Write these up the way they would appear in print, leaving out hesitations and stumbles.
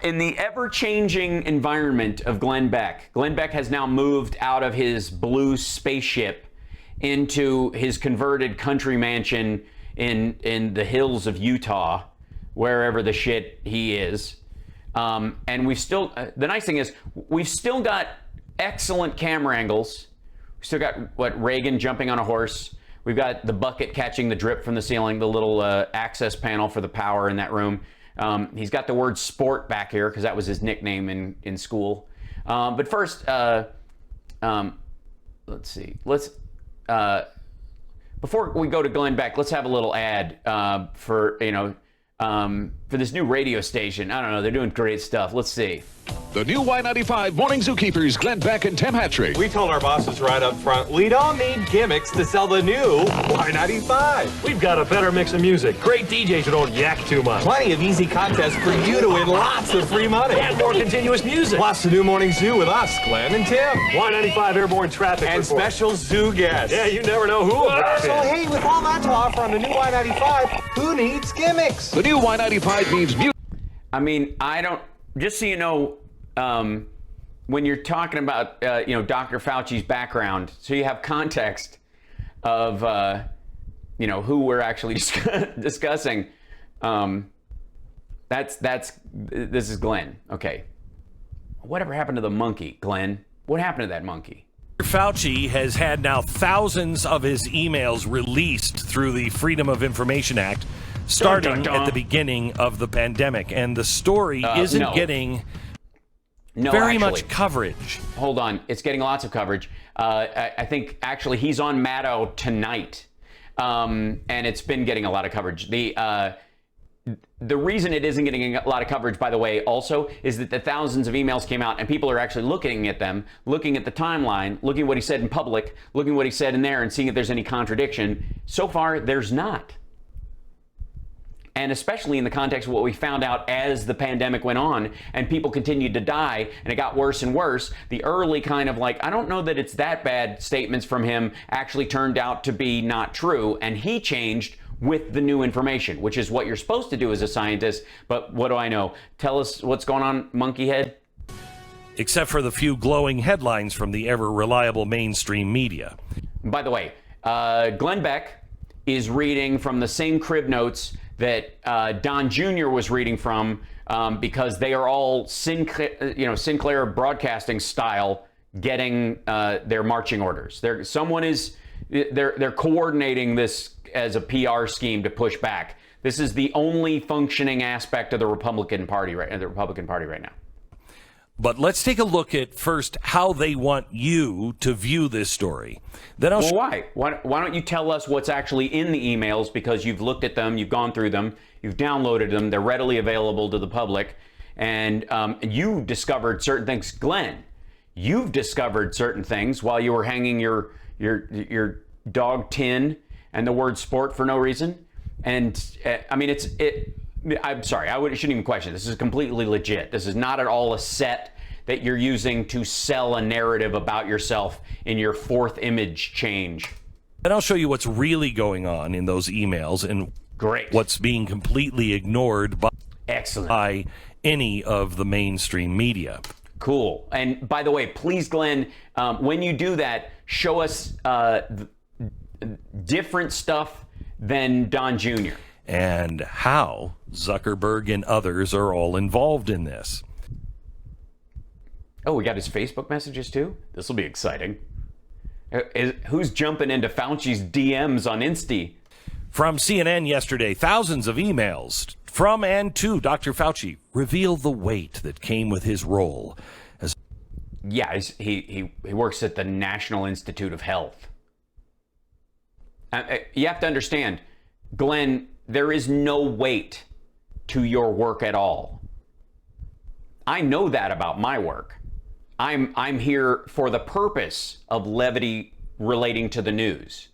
In the ever-changing environment of Glenn Beck has now moved out of his blue spaceship into his converted country mansion in the hills of Utah, wherever the shit he is. And we've still, the nice thing is, we've still got excellent camera angles. We still got, Reagan jumping on a horse. We've got the bucket catching the drip from the ceiling, the little access panel for the power in that room. He's got the word sport back here because that was his nickname in school. But first, let's see. Before we go to Glenn Beck, let's have a little ad for this new radio station. I don't know. They're doing great stuff. Let's see. The new Y95 Morning Zookeepers, Glenn Beck and Tim Hattrick. We told our bosses right up front, we don't need gimmicks to sell the new Y95. We've got a better mix of music, great DJs who don't yak too much, Plenty of easy contests for you to win lots of free money. and more continuous music. Plus the new Morning Zoo with us, Glenn and Tim. Y95 airborne traffic And report. special zoo guests. Yeah, you never know who will drop So in. hey, with all that to offer on the new Y95, who needs gimmicks? The new Y95 means music. I mean, just so you know, when you're talking about, Dr. Fauci's background, so you have context of, who we're actually discussing. This is Glenn. Okay. Whatever happened to the monkey, Glenn? What happened to that monkey? Fauci has had now thousands of his emails released through the Freedom of Information Act, starting Dun, dun, dun. at the beginning of the pandemic. And the story isn't getting very much coverage. Hold on. It's getting lots of coverage. I think, actually, he's on Maddow tonight, and it's been getting a lot of coverage. The reason it isn't getting a lot of coverage, by the way, also, is that the thousands of emails came out and people are actually looking at them, looking at the timeline, looking at what he said in public, looking at what he said in there and seeing if there's any contradiction. So far, there's not. And especially in the context of what we found out as the pandemic went on and people continued to die and it got worse and worse, the early kind of I don't know that it's that bad statements from him actually turned out to be not true. And he changed with the new information, which is what you're supposed to do as a scientist. But what do I know? Tell us what's going on, monkey head. Except for the few glowing headlines from the ever-reliable mainstream media. By the way, Glenn Beck is reading from the same crib notes that Don Jr. was reading from because they are all Sinclair Broadcasting style getting their marching orders. They're coordinating this as a PR scheme to push back. This is the only functioning aspect of the Republican Party right now. But let's take a look at first how they want you to view this story. Then I'll why don't you tell us what's actually in the emails, because you've looked at them, you've gone through them, you've downloaded them, they're readily available to the public, and you discovered certain things. Glenn, you've discovered certain things while you were hanging your dog tin and the word sport for no reason. And I'm sorry, shouldn't even question. This is completely legit. This is not at all a set that you're using to sell a narrative about yourself in your fourth image change. And I'll show you what's really going on in those emails and what's being completely ignored by any of the mainstream media. Cool. And by the way, please, Glenn, when you do that, show us different stuff than Don Jr. And how Zuckerberg and others are all involved in this. Oh, we got his Facebook messages too? This will be exciting. Who's jumping into Fauci's DMs on Insta? From CNN yesterday, thousands of emails from and to Dr. Fauci reveal the weight that came with his role. He works at the National Institute of Health. You have to understand, Glenn, there is no weight to your work at all. I know that about my work. I'm here for the purpose of levity relating to the news.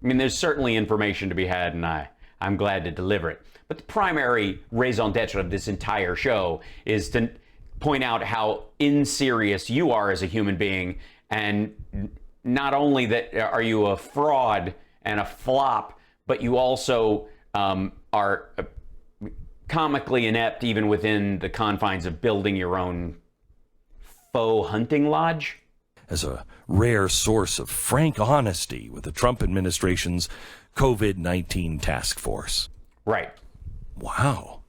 I mean, there's certainly information to be had, and I'm glad to deliver it. But the primary raison d'etre of this entire show is to point out how inserious you are as a human being, and not only that are you a fraud and a flop, but you also are comically inept even within the confines of building your own faux hunting lodge. As a rare source of frank honesty with the Trump administration's COVID-19 task force. Right. Wow.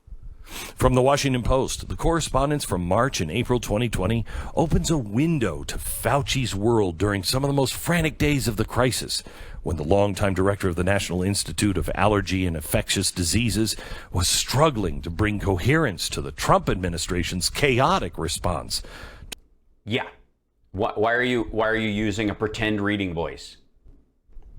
From the Washington Post, the correspondence from March and April 2020 opens a window to Fauci's world during some of the most frantic days of the crisis, when the longtime director of the National Institute of Allergy and Infectious Diseases was struggling to bring coherence to the Trump administration's chaotic response. Yeah. Why are you using a pretend reading voice?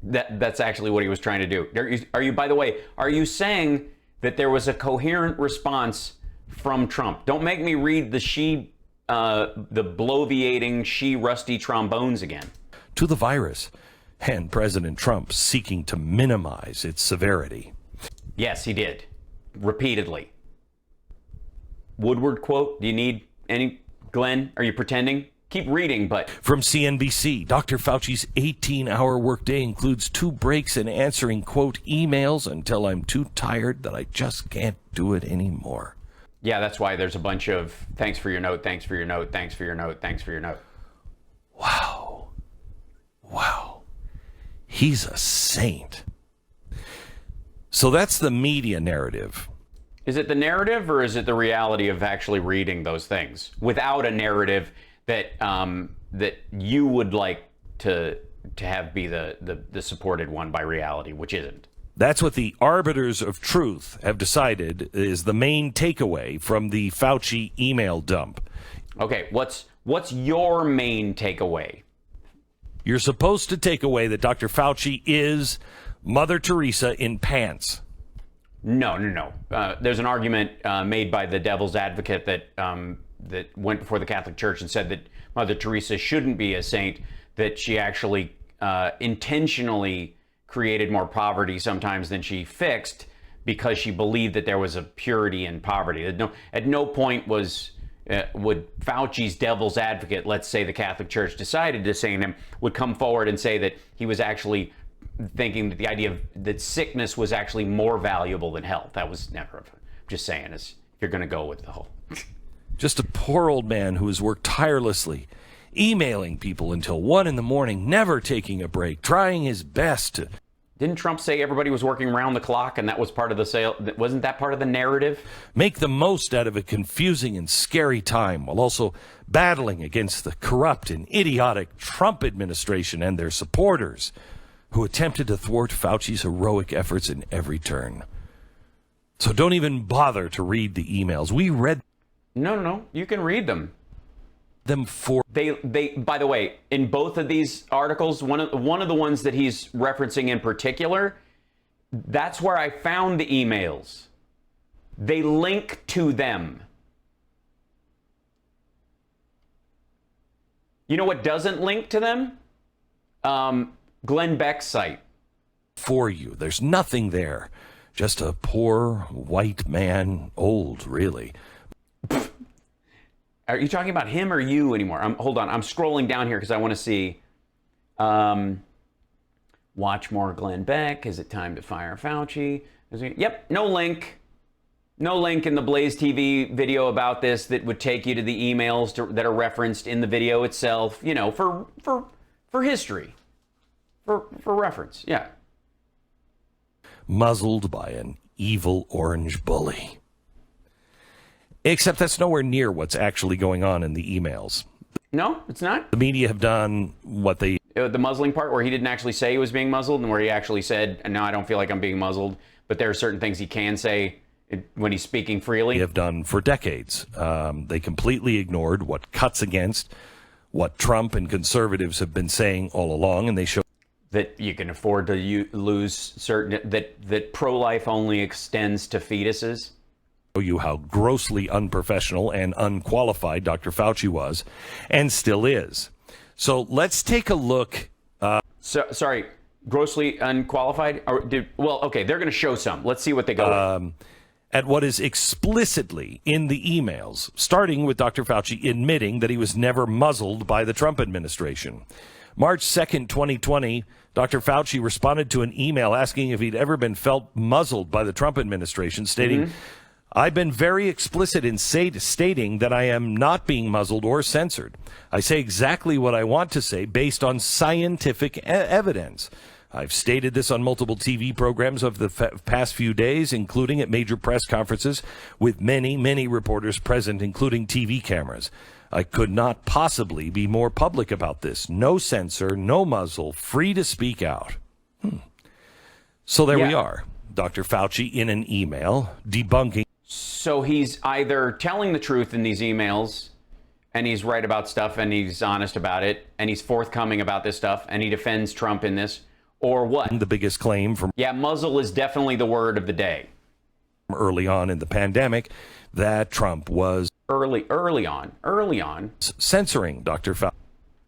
That's actually what he was trying to do. Are you, by the way, are you saying that there was a coherent response from Trump? Don't make me read the bloviating rusty trombones again. To the virus, and President Trump seeking to minimize its severity. Yes, he did. Repeatedly. Woodward quote? Do you need any? Glenn, are you pretending? Keep reading, but... From CNBC, Dr. Fauci's 18-hour workday includes 2 breaks in answering, quote, emails until I'm too tired that I just can't do it anymore. Yeah, that's why there's a bunch of thanks for your note, thanks for your note, thanks for your note, thanks for your note. Wow. Wow. He's a saint. So that's the media narrative. Is it the narrative or is it the reality of actually reading those things without a narrative that that you would like to have be the supported one by reality, which isn't? That's what the arbiters of truth have decided is the main takeaway from the Fauci email dump. Okay, what's your main takeaway? You're supposed to take away that Dr. Fauci is Mother Teresa in pants. No. There's an argument made by the devil's advocate that went before the Catholic Church and said that Mother Teresa shouldn't be a saint, that she actually intentionally created more poverty sometimes than she fixed because she believed that there was a purity in poverty. At no point would Fauci's devil's advocate, let's say the Catholic Church decided to saint him, would come forward and say that he was actually thinking that the idea of that sickness was actually more valuable than health. That was never. I'm just saying, if you're going to go with the whole... Just a poor old man who has worked tirelessly, emailing people until 1 a.m, never taking a break, trying his best to... Didn't Trump say everybody was working around the clock and that was part of the sale? Wasn't that part of the narrative? Make the most out of a confusing and scary time while also battling against the corrupt and idiotic Trump administration and their supporters who attempted to thwart Fauci's heroic efforts in every turn. So don't even bother to read the emails. We read... No. You can read them. They by the way, in both of these articles, one of the ones that he's referencing in particular, that's where I found the emails. They link to them. You know what doesn't link to them? Glenn Beck's site. For you. There's nothing there. Just a poor white man, old, really. Are you talking about him or you anymore? Hold on. I'm scrolling down here because I want to see. Watch more Glenn Beck. Is it time to fire Fauci? Yep. No link. No link in the Blaze TV video about this that would take you to the emails that are referenced in the video itself. You know, for history, for reference. Yeah. Muzzled by an evil orange bully. Except that's nowhere near what's actually going on in the emails. No, it's not. The media have done what they... The muzzling part where he didn't actually say he was being muzzled and where he actually said, no, I don't feel like I'm being muzzled. But there are certain things he can say when he's speaking freely. They have done for decades. They completely ignored what cuts against what Trump and conservatives have been saying all along, and they show... That you can afford to lose certain... That pro-life only extends to fetuses. You how grossly unprofessional and unqualified Dr. Fauci was and still is. So let's take a look. Sorry, grossly unqualified? Okay, they're going to show some. Let's see what they go at what is explicitly in the emails, starting with Dr. Fauci admitting that he was never muzzled by the Trump administration. March 2nd, 2020, Dr. Fauci responded to an email asking if he'd ever been felt muzzled by the Trump administration, stating... I've been very explicit in stating that I am not being muzzled or censored. I say exactly what I want to say based on scientific evidence. I've stated this on multiple TV programs of the past few days, including at major press conferences with many, many reporters present, including TV cameras. I could not possibly be more public about this. No censor, no muzzle, free to speak out. So there we are. Dr. Fauci in an email debunking. So he's either telling the truth in these emails, and he's right about stuff, and he's honest about it, and he's forthcoming about this stuff, and he defends Trump in this, or what? The biggest claim from muzzle is definitely the word of the day. Early on in the pandemic, that Trump was early on censoring Dr. Fauci.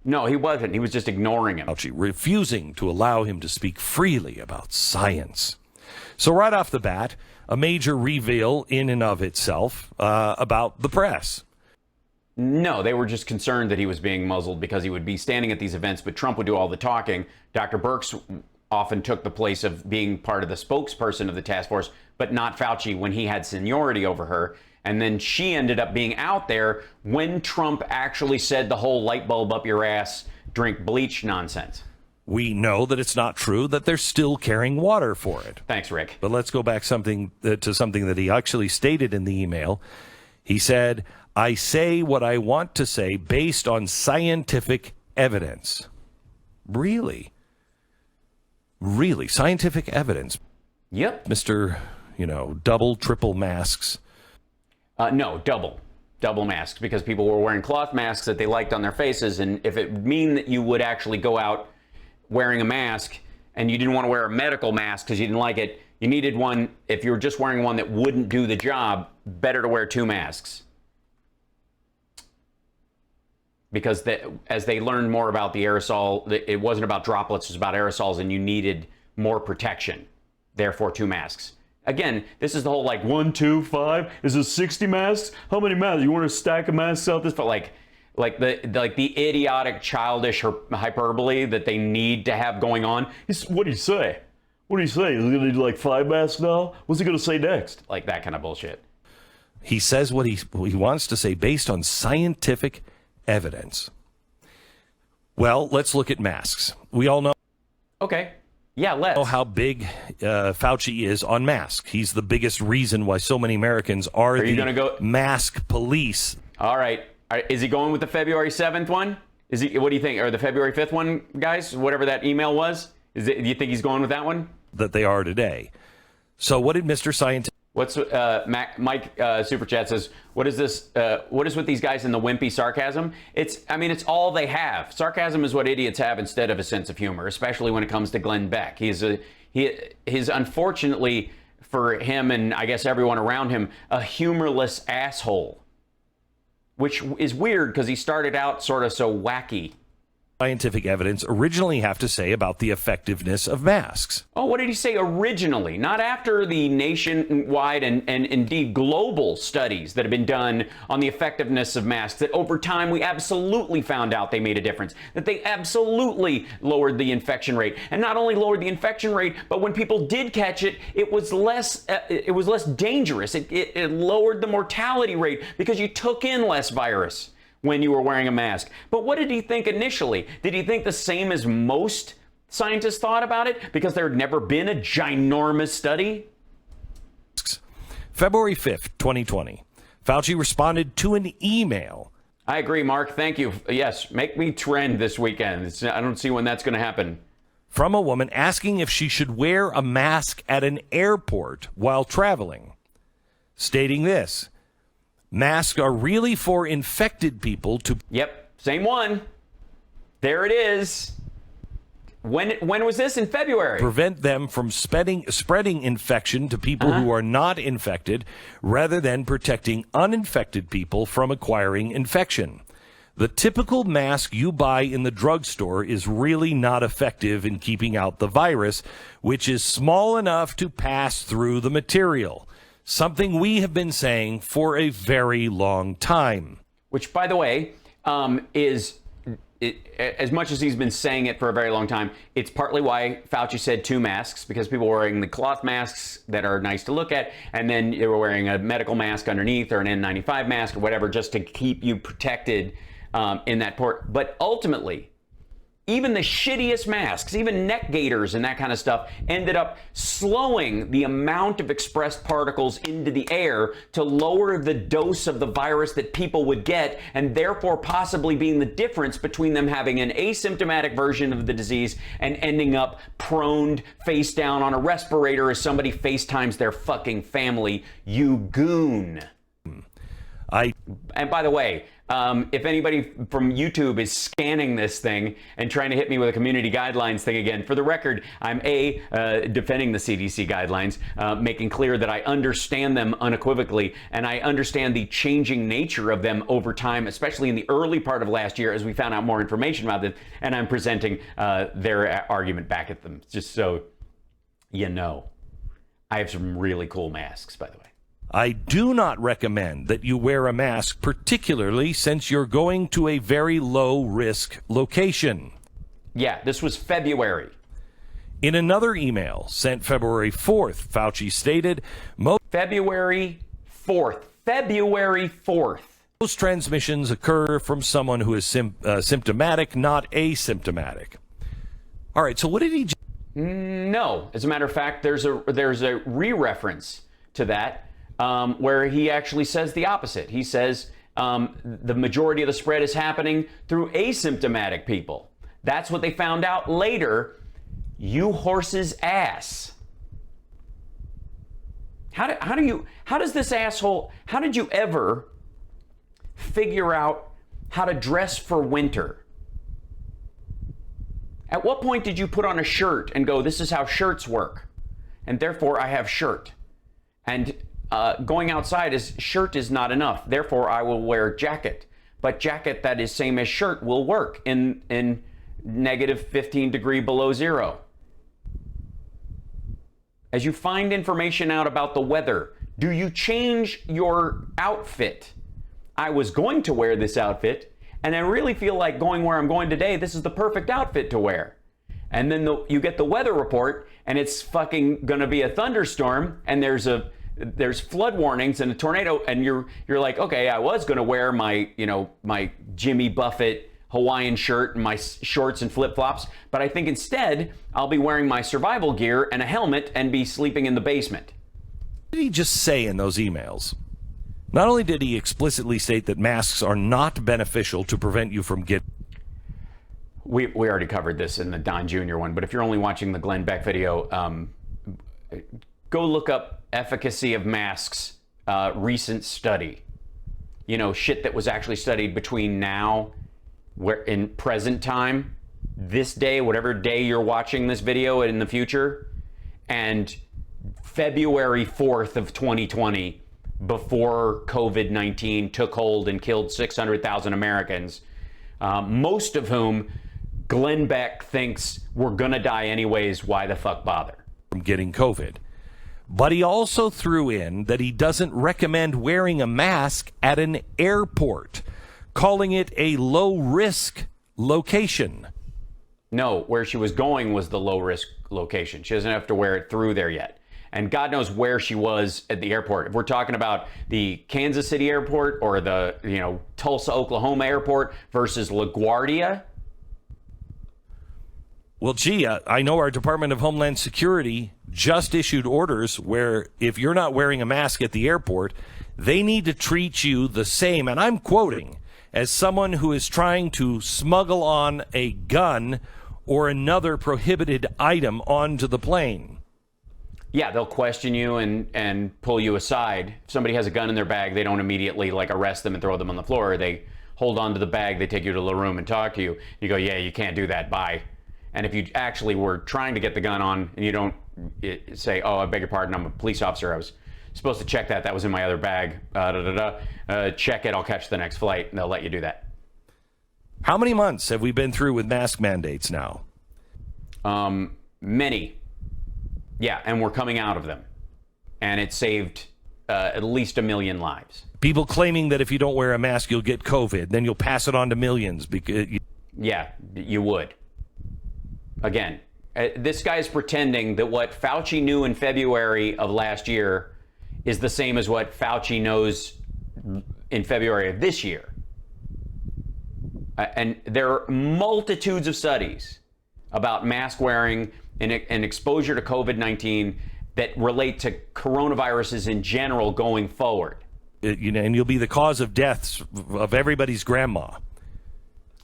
No, he wasn't. He was just ignoring him. Fauci, refusing to allow him to speak freely about science. So right off the bat, a major reveal in and of itself about the press. No, they were just concerned that he was being muzzled because he would be standing at these events, but Trump would do all the talking. Dr. Birx often took the place of being part of the spokesperson of the task force, but not Fauci when he had seniority over her. And then she ended up being out there when Trump actually said the whole light bulb up your ass, drink bleach nonsense. We know that it's not true, that they're still carrying water for it. Thanks, Rick. But let's go back to something that he actually stated in the email. He said, I say what I want to say based on scientific evidence. Really? Really? Scientific evidence? Yep. Mr., double, triple masks. No, double masks, because people were wearing cloth masks that they liked on their faces. And if it would mean that you would actually go out wearing a mask and you didn't want to wear a medical mask because you didn't like it, you needed one. If you were just wearing one that wouldn't do the job, better to wear two masks. Because as they learned more about the aerosol, it wasn't about droplets, it was about aerosols, and you needed more protection. Therefore, two masks. Again, this is the whole 1, 2, 5. Is it 60 masks? How many masks? You want a stack of masks out this? But the idiotic, childish hyperbole that they need to have going on. What do you say? What do you say? Is he going to do 5 masks now? What's he going to say next? That kind of bullshit. He says what he wants to say based on scientific evidence. Well, let's look at masks. We all know. Okay. Yeah, let's. Know how big Fauci is on masks. He's the biggest reason why so many Americans are the mask police. All right. Is he going with the February 7th one? What do you think? Or the February 5th one, guys? Whatever that email was? Do you think he's going with that one? That they are today. So what did Mr. Scientist... What's Mike Super Chat says, what is this? What is with these guys in the wimpy sarcasm? It's all they have. Sarcasm is what idiots have instead of a sense of humor, especially when it comes to Glenn Beck. He's unfortunately for him and I guess everyone around him, a humorless asshole, which is weird because he started out sort of so wacky. Scientific evidence originally have to say about the effectiveness of masks? Oh, what did he say originally? Not after the nationwide and indeed global studies that have been done on the effectiveness of masks, that over time we absolutely found out they made a difference, that they absolutely lowered the infection rate. And not only lowered the infection rate, but when people did catch it, it was less dangerous. It lowered the mortality rate because you took in less virus when you were wearing a mask. But what did he think initially? Did he think the same as most scientists thought about it? Because there had never been a ginormous study? February 5th, 2020. Fauci responded to an email. I agree, Mark. Thank you. Yes, make me trend this weekend. I don't see when that's going to happen. From a woman asking if she should wear a mask at an airport while traveling, stating this: masks are really for infected people to... Yep, same one. There it is. When was this? In February. Prevent them from spreading infection to people who are not infected, rather than protecting uninfected people from acquiring infection. The typical mask you buy in the drugstore is really not effective in keeping out the virus, which is small enough to pass through the material. Something we have been saying for a very long time. Which, by the way, is as much as he's been saying it for a very long time, it's partly why Fauci said 2 masks, because people were wearing the cloth masks that are nice to look at, and then they were wearing a medical mask underneath or an N95 mask or whatever, just to keep you protected in that port. But ultimately, even the shittiest masks, even neck gaiters and that kind of stuff, ended up slowing the amount of expressed particles into the air to lower the dose of the virus that people would get, and therefore possibly being the difference between them having an asymptomatic version of the disease and ending up prone face down on a respirator as somebody FaceTimes their fucking family. You goon. And by the way, if anybody from YouTube is scanning this thing and trying to hit me with a community guidelines thing again, for the record, I'm defending the CDC guidelines, making clear that I understand them unequivocally, and I understand the changing nature of them over time, especially in the early part of last year as we found out more information about this, and I'm presenting their argument back at them, just so you know. I have some really cool masks, by the way. I do not recommend that you wear a mask, particularly since you're going to a very low-risk location. Yeah, this was February. In another email sent February 4th, Fauci stated, February 4th. February 4th. Most transmissions occur from someone who is symptomatic, not asymptomatic. All right, so what did he... No. As a matter of fact, there's a re-reference to that. Where he actually says the opposite. He says the majority of the spread is happening through asymptomatic people. That's what they found out later. You horse's ass. How does this asshole, how did you ever figure out how to dress for winter? At what point did you put on a shirt and go, this is how shirts work, and therefore I have shirt? And going outside shirt is not enough. Therefore, I will wear jacket. But jacket that is same as shirt will work in negative 15 degree below zero. As you find information out about the weather, do you change your outfit? I was going to wear this outfit, and I really feel like going where I'm going today, this is the perfect outfit to wear. And then you get the weather report, and it's fucking gonna be a thunderstorm, and there's flood warnings and a tornado, and you're like, okay, I was going to wear my Jimmy Buffett Hawaiian shirt and my shorts and flip-flops, but I think instead I'll be wearing my survival gear and a helmet and be sleeping in the basement. What did he just say in those emails? Not only did he explicitly state that masks are not beneficial to prevent you from getting... We already covered this in the Don Jr. one, but if you're only watching the Glenn Beck video, go look up efficacy of masks, recent study. Shit that was actually studied between now, where in present time, this day, whatever day you're watching this video in the future, and February 4th of 2020, before COVID-19 took hold and killed 600,000 Americans, most of whom Glenn Beck thinks we're gonna die anyways, why the fuck bother? From getting COVID. But he also threw in that he doesn't recommend wearing a mask at an airport, calling it a low-risk location. No, where she was going was the low-risk location. She doesn't have to wear it through there yet. And God knows where she was at the airport. If we're talking about the Kansas City airport or the, Tulsa, Oklahoma airport versus LaGuardia. Well, gee, I know our Department of Homeland Security just issued orders where if you're not wearing a mask at the airport, they need to treat you the same, and I'm quoting, as someone who is trying to smuggle on a gun or another prohibited item onto the plane. Yeah, they'll question you and pull you aside. If somebody has a gun in their bag, they don't immediately arrest them and throw them on the floor. They hold on to the bag, they take you to the room and talk to you. You go, yeah, you can't do that, bye. And if you actually were trying to get the gun on and you don't say, oh, I beg your pardon, I'm a police officer, I was supposed to check that was in my other bag, check it, I'll catch the next flight, and they'll let you do that. How many months have we been through with mask mandates now? Many. Yeah, and we're coming out of them. And it saved at least 1 million lives. People claiming that if you don't wear a mask, you'll get COVID, then you'll pass it on to millions because... Yeah, you would. Again, this guy's pretending that what Fauci knew in February of last year is the same as what Fauci knows in February of this year. And there are multitudes of studies about mask wearing and exposure to COVID-19 that relate to coronaviruses in general going forward. And you'll be the cause of deaths of everybody's grandma.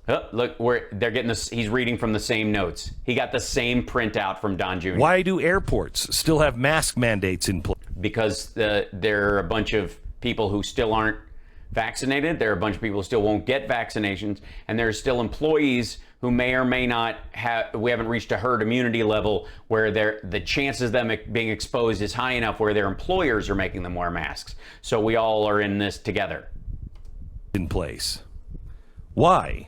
Oh, look, they're getting this. He's reading from the same notes. He got the same printout from Don Jr. Why do airports still have mask mandates in place? Because there are a bunch of people who still aren't vaccinated. There are a bunch of people who still won't get vaccinations. And there are still employees who may or may not have, we haven't reached a herd immunity level where the chances of them being exposed is high enough where their employers are making them wear masks. So we all are in this together. In place. Why?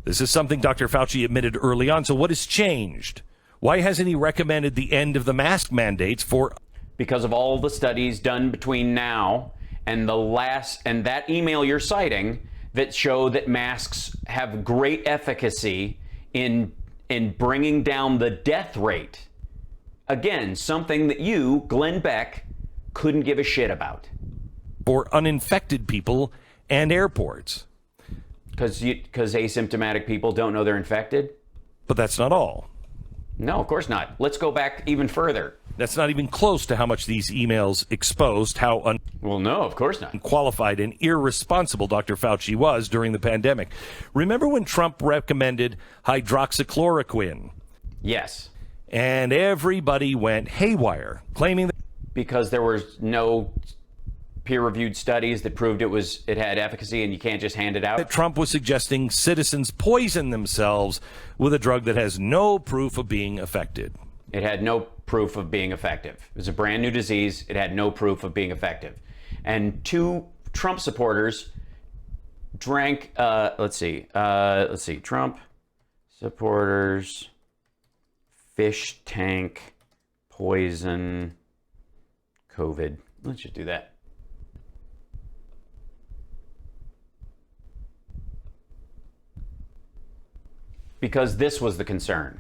This is something Dr. Fauci admitted early on. So what has changed? Why hasn't he recommended the end of the mask mandates for? Because of all the studies done between now and that email you're citing that show that masks have great efficacy in bringing down the death rate. Again, something that you, Glenn Beck, couldn't give a shit about. For uninfected people and airports. Because asymptomatic people don't know they're infected? But that's not all. No, of course not. Let's go back even further. That's not even close to how much these emails exposed how well, no, of course not. Unqualified and irresponsible Dr. Fauci was during the pandemic. Remember when Trump recommended hydroxychloroquine? Yes. And everybody went haywire, claiming that because there was no peer-reviewed studies that proved it had efficacy and you can't just hand it out. That Trump was suggesting citizens poison themselves with a drug that has no proof of being effective. It had no proof of being effective. It was a brand new disease. It had no proof of being effective. And two Trump supporters drank, let's see, Trump supporters, fish tank, poison, COVID. Let's just do that. Because this was the concern.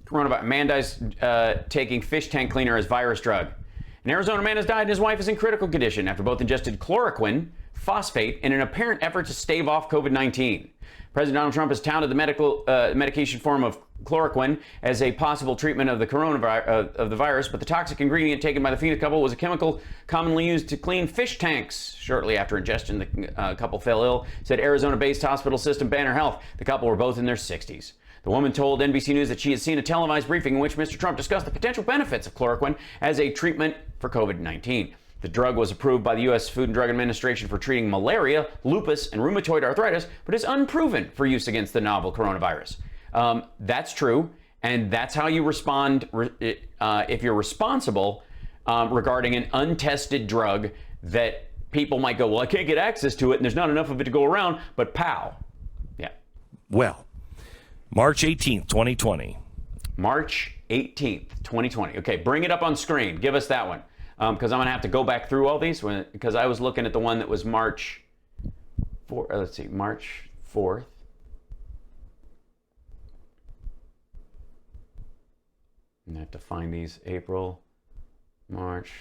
Coronavirus. Man dies taking fish tank cleaner as virus drug. An Arizona man has died and his wife is in critical condition after both ingested chloroquine, phosphate, in an apparent effort to stave off COVID-19. President Donald Trump has touted the medication form of chloroquine as a possible treatment of the coronavirus of the virus, but the toxic ingredient taken by the Phoenix couple was a chemical commonly used to clean fish tanks. Shortly after ingestion, the couple fell ill, said Arizona-based hospital system Banner Health. The couple were both in their 60s. The woman told NBC News that she had seen a televised briefing in which Mr. Trump discussed the potential benefits of chloroquine as a treatment for COVID-19. The drug was approved by the U.S. Food and Drug Administration for treating malaria, lupus, and rheumatoid arthritis, but is unproven for use against the novel coronavirus. That's true, and that's how you respond if you're responsible regarding an untested drug that people might go, well, I can't get access to it, and there's not enough of it to go around, but pow. Yeah. Well, March 18th, 2020. March 18th, 2020. Okay, bring it up on screen. Give us that one. Because I'm going to have to go back through all these because I was looking at the one that was March 4th. March 4th. I have to find these. April, March.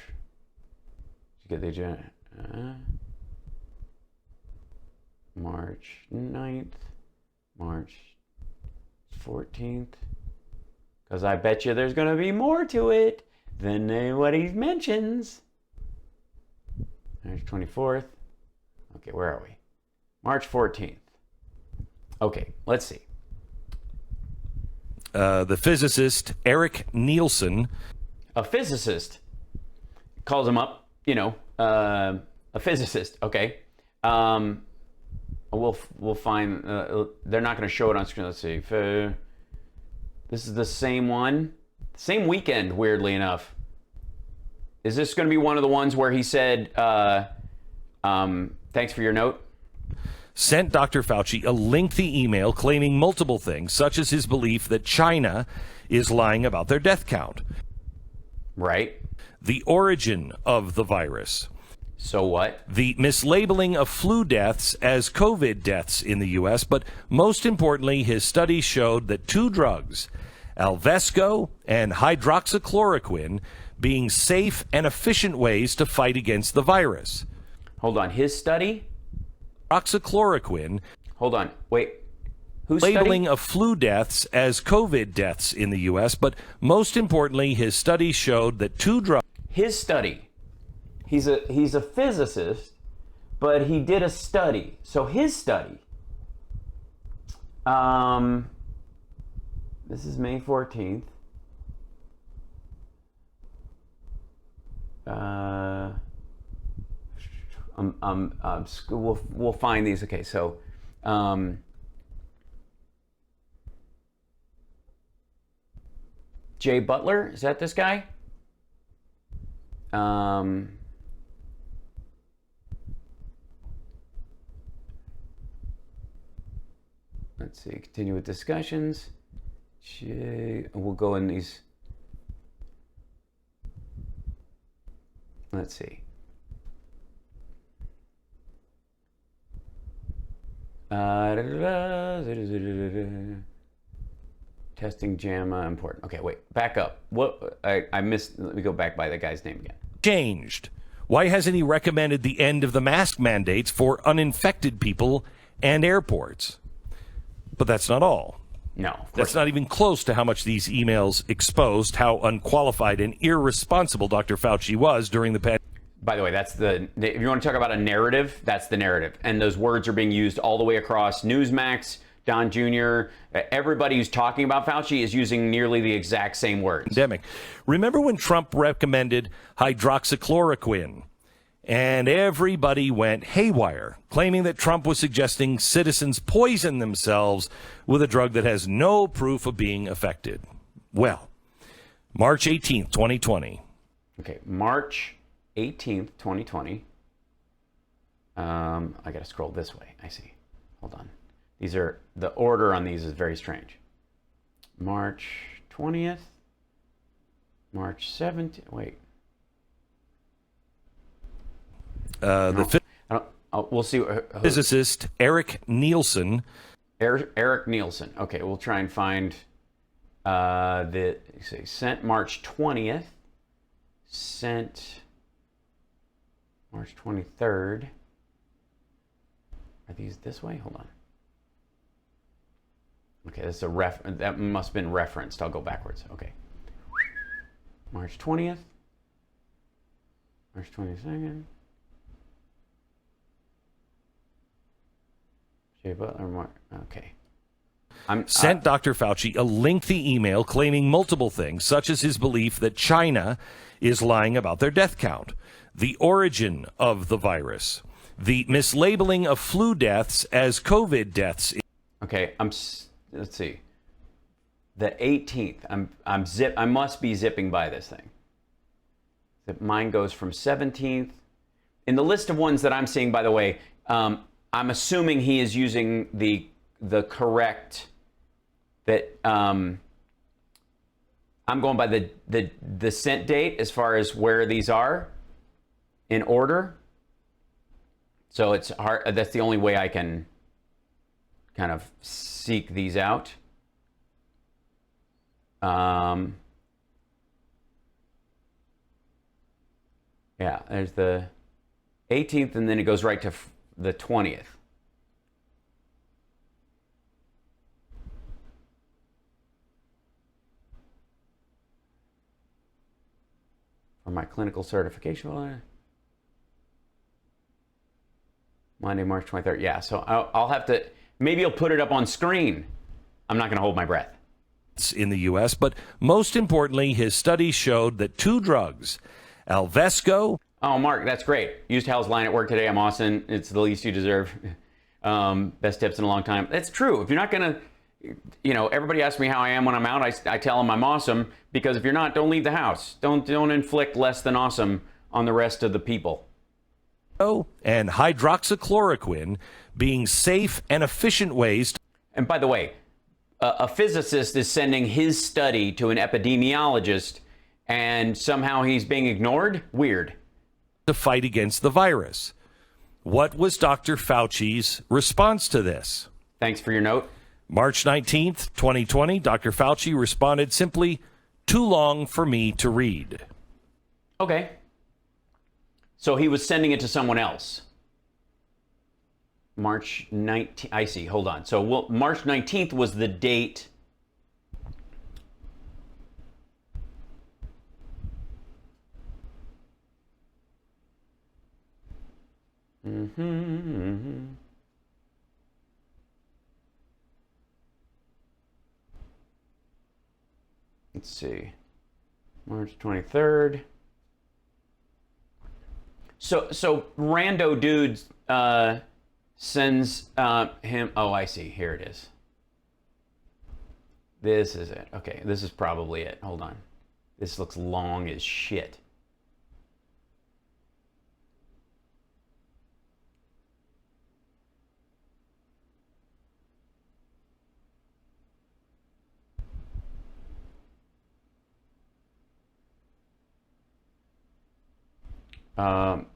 Did you get the March 9th, March 14th. Because I bet you there's going to be more to it than what he mentions. March 24th. Okay, where are we? March 14th. Okay, let's see. The physicist Eric Nielsen. A physicist calls him up, a physicist. Okay. We'll find, they're not going to show it on screen. Let's see. This is the same one. Same weekend, weirdly enough. Is this going to be one of the ones where he said, thanks for your note? Sent Dr. Fauci a lengthy email claiming multiple things, such as his belief that China is lying about their death count. Right. The origin of the virus. So what? The mislabeling of flu deaths as COVID deaths in the U.S., but most importantly, his studies showed that two drugs, Alvesco and hydroxychloroquine, being safe and efficient ways to fight against the virus. Hold on. His study? Hydroxychloroquine. Hold on. Wait. Who's Labeling study? of flu deaths as COVID deaths in the U.S., but most importantly, his studies showed that two drugs. His study. He's a physicist, but he did a study. So his study. This is May 14th. We'll find these. Okay, so Jay Butler, is that this guy? Let's see, continue with discussions. We'll go in these. Let's see. Testing JAMA important. Okay, wait, back up. What I missed. Let me go back by the guy's name again. Changed. Why hasn't he recommended the end of the mask mandates for uninfected people and airports? But that's not all. No, That's not even close to how much these emails exposed how unqualified and irresponsible Dr. Fauci was during the pandemic. By the way, if you want to talk about a narrative, that's the narrative. And those words are being used all the way across. Newsmax, Don Jr., everybody who's talking about Fauci is using nearly the exact same words. Remember when Trump recommended hydroxychloroquine? And everybody went haywire, claiming that Trump was suggesting citizens poison themselves with a drug that has no proof of being effective. Well, March 18th, 2020. Okay, March 18th, 2020. I got to scroll this way. I see. Hold on. The order on these is very strange. March 20th, March 17th. Wait. We'll see. Physicist Eric Nielsen. Eric Nielsen. Okay, we'll try and find sent March 20th. Sent March 23rd. Are these this way? Hold on. Okay, this is that must have been referenced. I'll go backwards. Okay. March 20th. March 22nd. Jay Butler. Okay. Sent Dr. Fauci a lengthy email claiming multiple things, such as his belief that China is lying about their death count, the origin of the virus, the mislabeling of flu deaths as COVID deaths. Okay, let's see. The 18th. I must be zipping by this thing. Mine goes from 17th. In the list of ones that I'm seeing, by the way, I'm assuming he is using the correct that I'm going by the sent date as far as where these are in order. So it's hard. That's the only way I can kind of seek these out. Yeah, there's the 18th, and then it goes right to the 20th. For my clinical certification. Monday, March 23rd. Yeah, so I'll have to, maybe I'll put it up on screen. I'm not going to hold my breath. In the U.S., but most importantly, his studies showed that two drugs, Alvesco. Oh, Mark, that's great. Used Hal's line at work today. I'm awesome. It's the least you deserve. Best tips in a long time. That's true. If you're not going to, everybody asks me how I am when I'm out. I tell them I'm awesome, because if you're not, don't leave the house. Don't inflict less than awesome on the rest of the people. And hydroxychloroquine being safe and efficient ways. And by the way, a physicist is sending his study to an epidemiologist, and somehow he's being ignored? Weird. to fight against the virus. What was Dr. Fauci's response to this? Thanks for your note. March 19th, 2020, Dr. Fauci responded simply, "Too long for me to read." Okay. So he was sending it to someone else. March 19th. I see. Hold on. So March 19th was the date. Let's see. March 23rd. So rando dudes sends him. Oh, I see. Here it is. This is it. Okay, this is probably it. Hold on. This looks long as shit.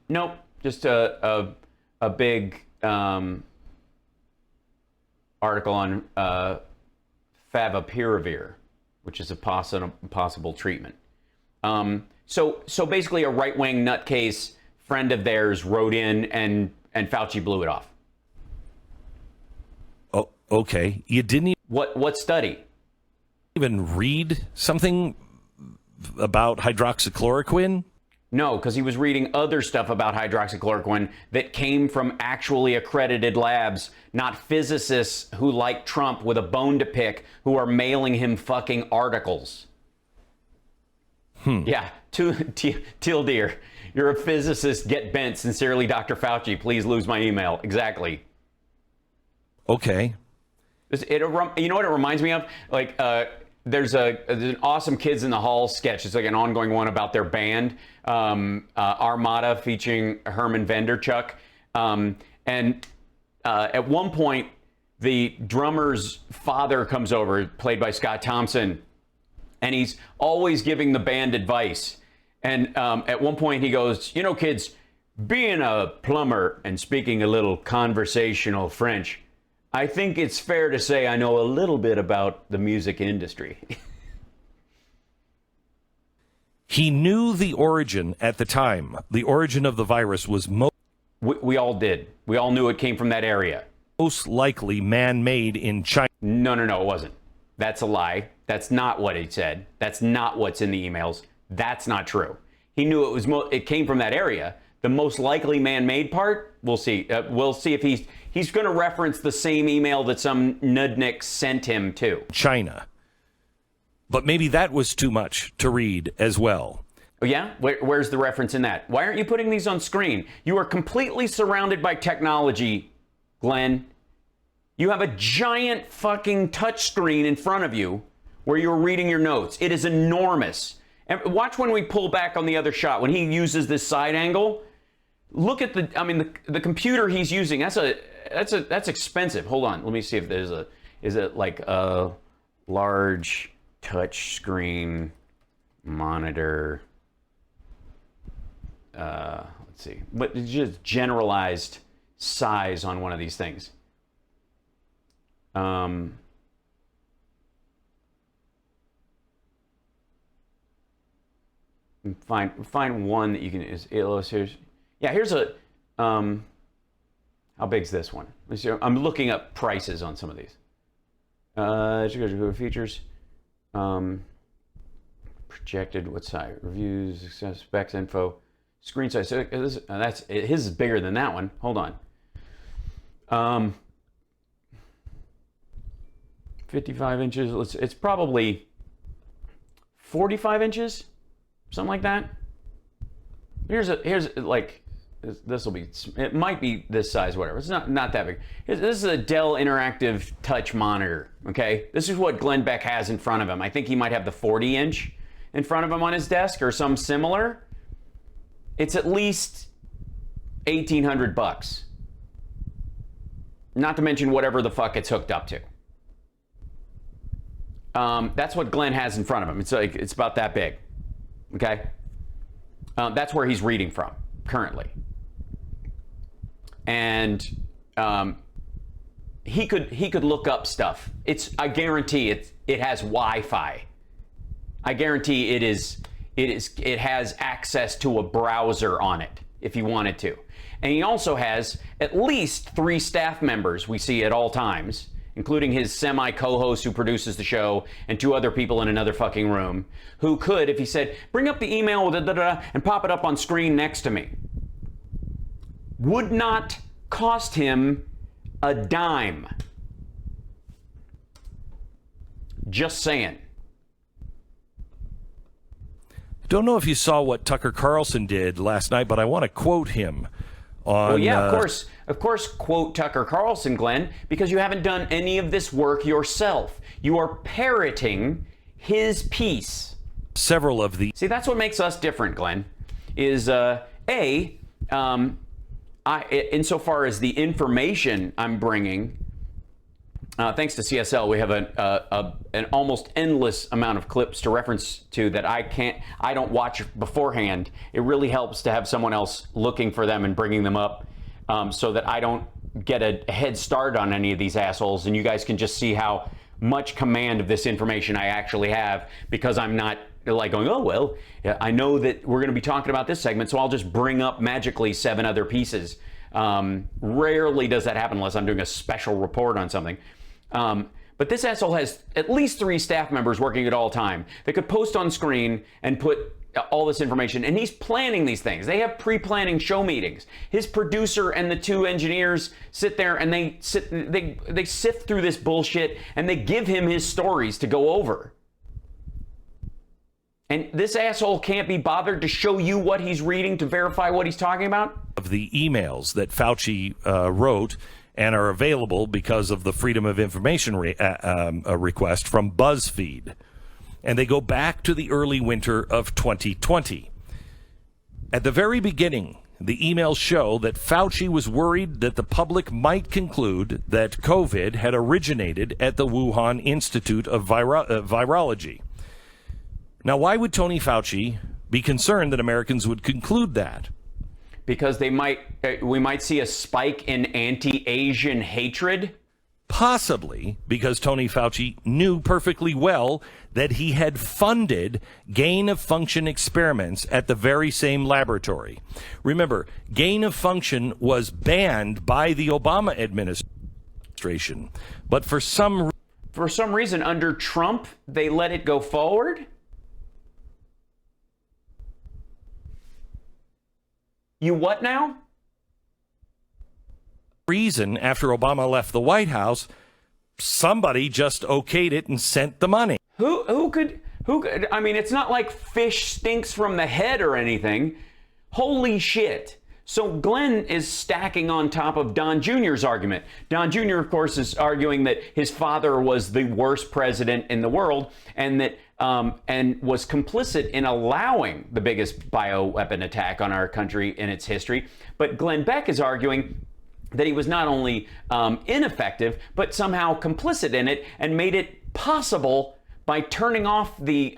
Nope, just a big article on favipiravir, which is a possible treatment. So basically, a right-wing nutcase friend of theirs wrote in, and Fauci blew it off. Oh, okay. You didn't What study? even read something about hydroxychloroquine? No, because he was reading other stuff about hydroxychloroquine that came from actually accredited labs, not physicists who like Trump with a bone to pick who are mailing him fucking articles. Yeah, Teal Deer, you're a physicist, get bent. Sincerely, Dr. Fauci, please lose my email. Exactly. Okay. You know what it reminds me of? Like, there's an awesome Kids in the Hall sketch. It's like an ongoing one about their band, Armada, featuring Herman Venderchuk. And at one point, the drummer's father comes over, played by Scott Thompson, and he's always giving the band advice. And at one point, he goes, "You know, kids, being a plumber and speaking a little conversational French, I think it's fair to say I know a little bit about the music industry." He knew the origin at the time. The origin of the virus was We all did. We all knew it came from that area. most likely man-made in China. No, it wasn't. That's a lie. That's not what he said. That's not what's in the emails. That's not true. He knew it was. It came from that area. The most likely man-made part, we'll see. We'll see if he's going to reference the same email that some nudnik sent him to. China. But maybe that was too much to read as well. Oh, yeah? Where's the reference in that? Why aren't you putting these on screen? You are completely surrounded by technology, Glenn. You have a giant fucking touch screen in front of you where you're reading your notes. It is enormous. And watch when we pull back on the other shot, when he uses this side angle. Look at the computer he's using. That's expensive. Hold on. Let me see if is it like a large touch screen monitor. Let's see. But just generalized size on one of these things. Find one that you can illustrate. Yeah, here's a, how big's this one? Let's see, I'm looking up prices on some of these. Features, projected, what size? Reviews, success, specs, info, screen size. So his is bigger than that one. Hold on. 55 inches, it's probably 45 inches, something like that. Here's like, this will be, it might be this size, whatever. It's not that big. This is a Dell Interactive Touch monitor, okay? This is what Glenn Beck has in front of him. I think he might have the 40-inch in front of him on his desk or some similar. It's at least $1,800. Not to mention whatever the fuck it's hooked up to. That's what Glenn has in front of him. It's about that big, okay? That's where he's reading from. currently. And he could look up stuff. I guarantee it has Wi-Fi. I guarantee it has access to a browser on it if he wanted to. And he also has at least 3 staff members we see at all times, including his semi-co-host who produces the show and 2 other people in another fucking room, who could, if he said, bring up the email with and pop it up on screen next to me, would not cost him a dime. Just saying. Don't know if you saw what Tucker Carlson did last night, but I want to quote him on... Well, yeah, of course, quote Tucker Carlson, Glenn, because you haven't done any of this work yourself. You are parroting his piece. Several of the... See, that's what makes us different, Glenn, is, insofar as the information I'm bringing, thanks to CSL, we have an almost endless amount of clips to reference to that I don't watch beforehand. It really helps to have someone else looking for them and bringing them up, so that I don't get a head start on any of these assholes, and you guys can just see how much command of this information I actually have, because I'm not like going, oh, well, I know that we're going to be talking about this segment, so I'll just bring up magically 7 other pieces. Rarely does that happen unless I'm doing a special report on something. But this asshole has at least 3 staff members working at all time that could post on screen and put all this information, and he's planning these things. They have pre-planning show meetings. His producer and the 2 engineers sit there and they sift through this bullshit, and they give him his stories to go over. And this asshole can't be bothered to show you what he's reading to verify what he's talking about? Of the emails that Fauci wrote and are available because of the Freedom of Information request from BuzzFeed. And they go back to the early winter of 2020. At the very beginning, the emails show that Fauci was worried that the public might conclude that COVID had originated at the Wuhan Institute of Virology. Now, why would Tony Fauci be concerned that Americans would conclude that? Because we might see a spike in anti-Asian hatred? Possibly because Tony Fauci knew perfectly well that he had funded gain-of-function experiments at the very same laboratory. Remember, gain-of-function was banned by the Obama administration, but for some reason under Trump, they let it go forward? You what now? Reason, after Obama left the White House, somebody just okayed it and sent the money. Who could, I mean, it's not like fish stinks from the head or anything. Holy shit. So Glenn is stacking on top of Don Jr.'s argument. Don Jr., of course, is arguing that his father was the worst president in the world, and that and was complicit in allowing the biggest bioweapon attack on our country in its history. But Glenn Beck is arguing that he was not only ineffective, but somehow complicit in it and made it possible by turning off the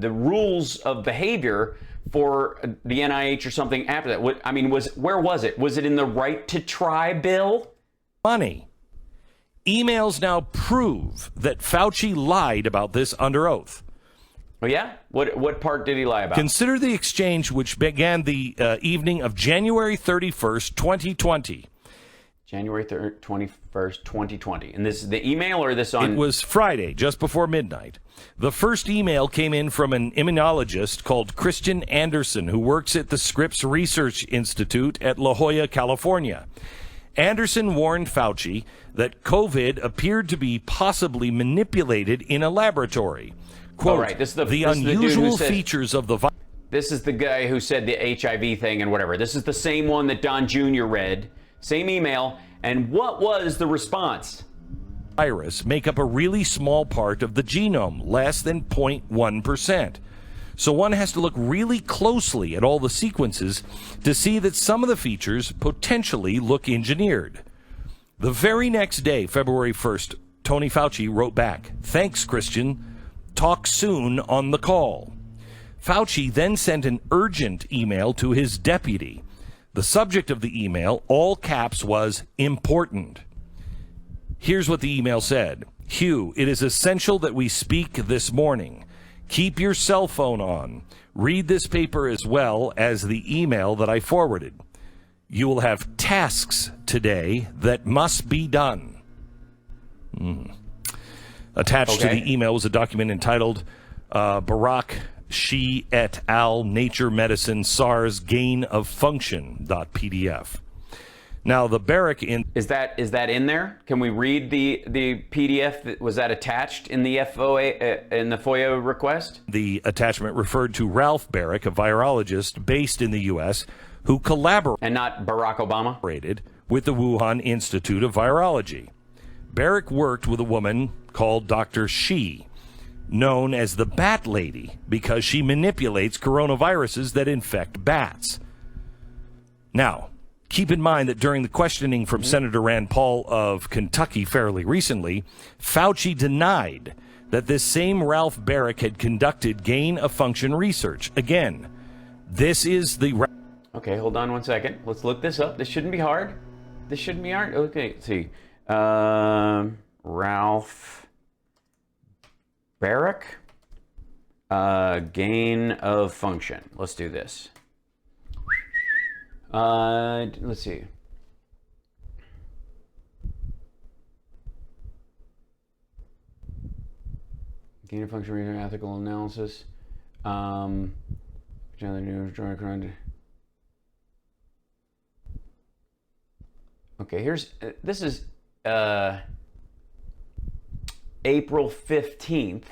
rules of behavior for the NIH or something after that. I mean, where was it? Was it in the right to try bill? Money. Emails now prove that Fauci lied about this under oath. Oh, yeah? What part did he lie about? Consider the exchange which began the evening of January 31st, 2020. January 21st, 2020. And this is the email or this on... It was Friday, just before midnight. The first email came in from an immunologist called Christian Anderson, who works at the Scripps Research Institute at La Jolla, California. Anderson warned Fauci that COVID appeared to be possibly manipulated in a laboratory. Quote, right, this is the unusual features of the virus. This is the guy who said the HIV thing and whatever. This is the same one that Don Jr. read. Same email. And what was the response? Virus make up a really small part of the genome, less than 0.1%. So one has to look really closely at all the sequences to see that some of the features potentially look engineered. The very next day, February 1st, Tony Fauci wrote back, "Thanks, Christian. Talk soon on the call." Fauci then sent an urgent email to his deputy. The subject of the email, all caps, was important. Here's what the email said. Hugh, it is essential that we speak this morning. Keep your cell phone on. Read this paper as well as the email that I forwarded. You will have tasks today that must be done. Attached to the email was a document entitled Barack Shi et al. Nature Medicine SARS Gain of Function.pdf. Now, the Beck is that in there? Can we read the PDF? Was that attached in the FOIA request? The attachment referred to Ralph Beck, a virologist based in the U.S., who collaborated and not Barack Obama with the Wuhan Institute of Virology. Beck worked with a woman called Dr. Shi, known as the Bat Lady, because she manipulates coronaviruses that infect bats. Now, keep in mind that during the questioning from Senator Rand Paul of Kentucky fairly recently, Fauci denied that this same Ralph Beck had conducted gain-of-function research. Again, this is the... Okay, hold on one second. Let's look this up. This shouldn't be hard. Okay, let's see. Ralph Beck, gain of function. Let's do this. Let's see. Gain of function reason ethical analysis. Okay, this is April 15th.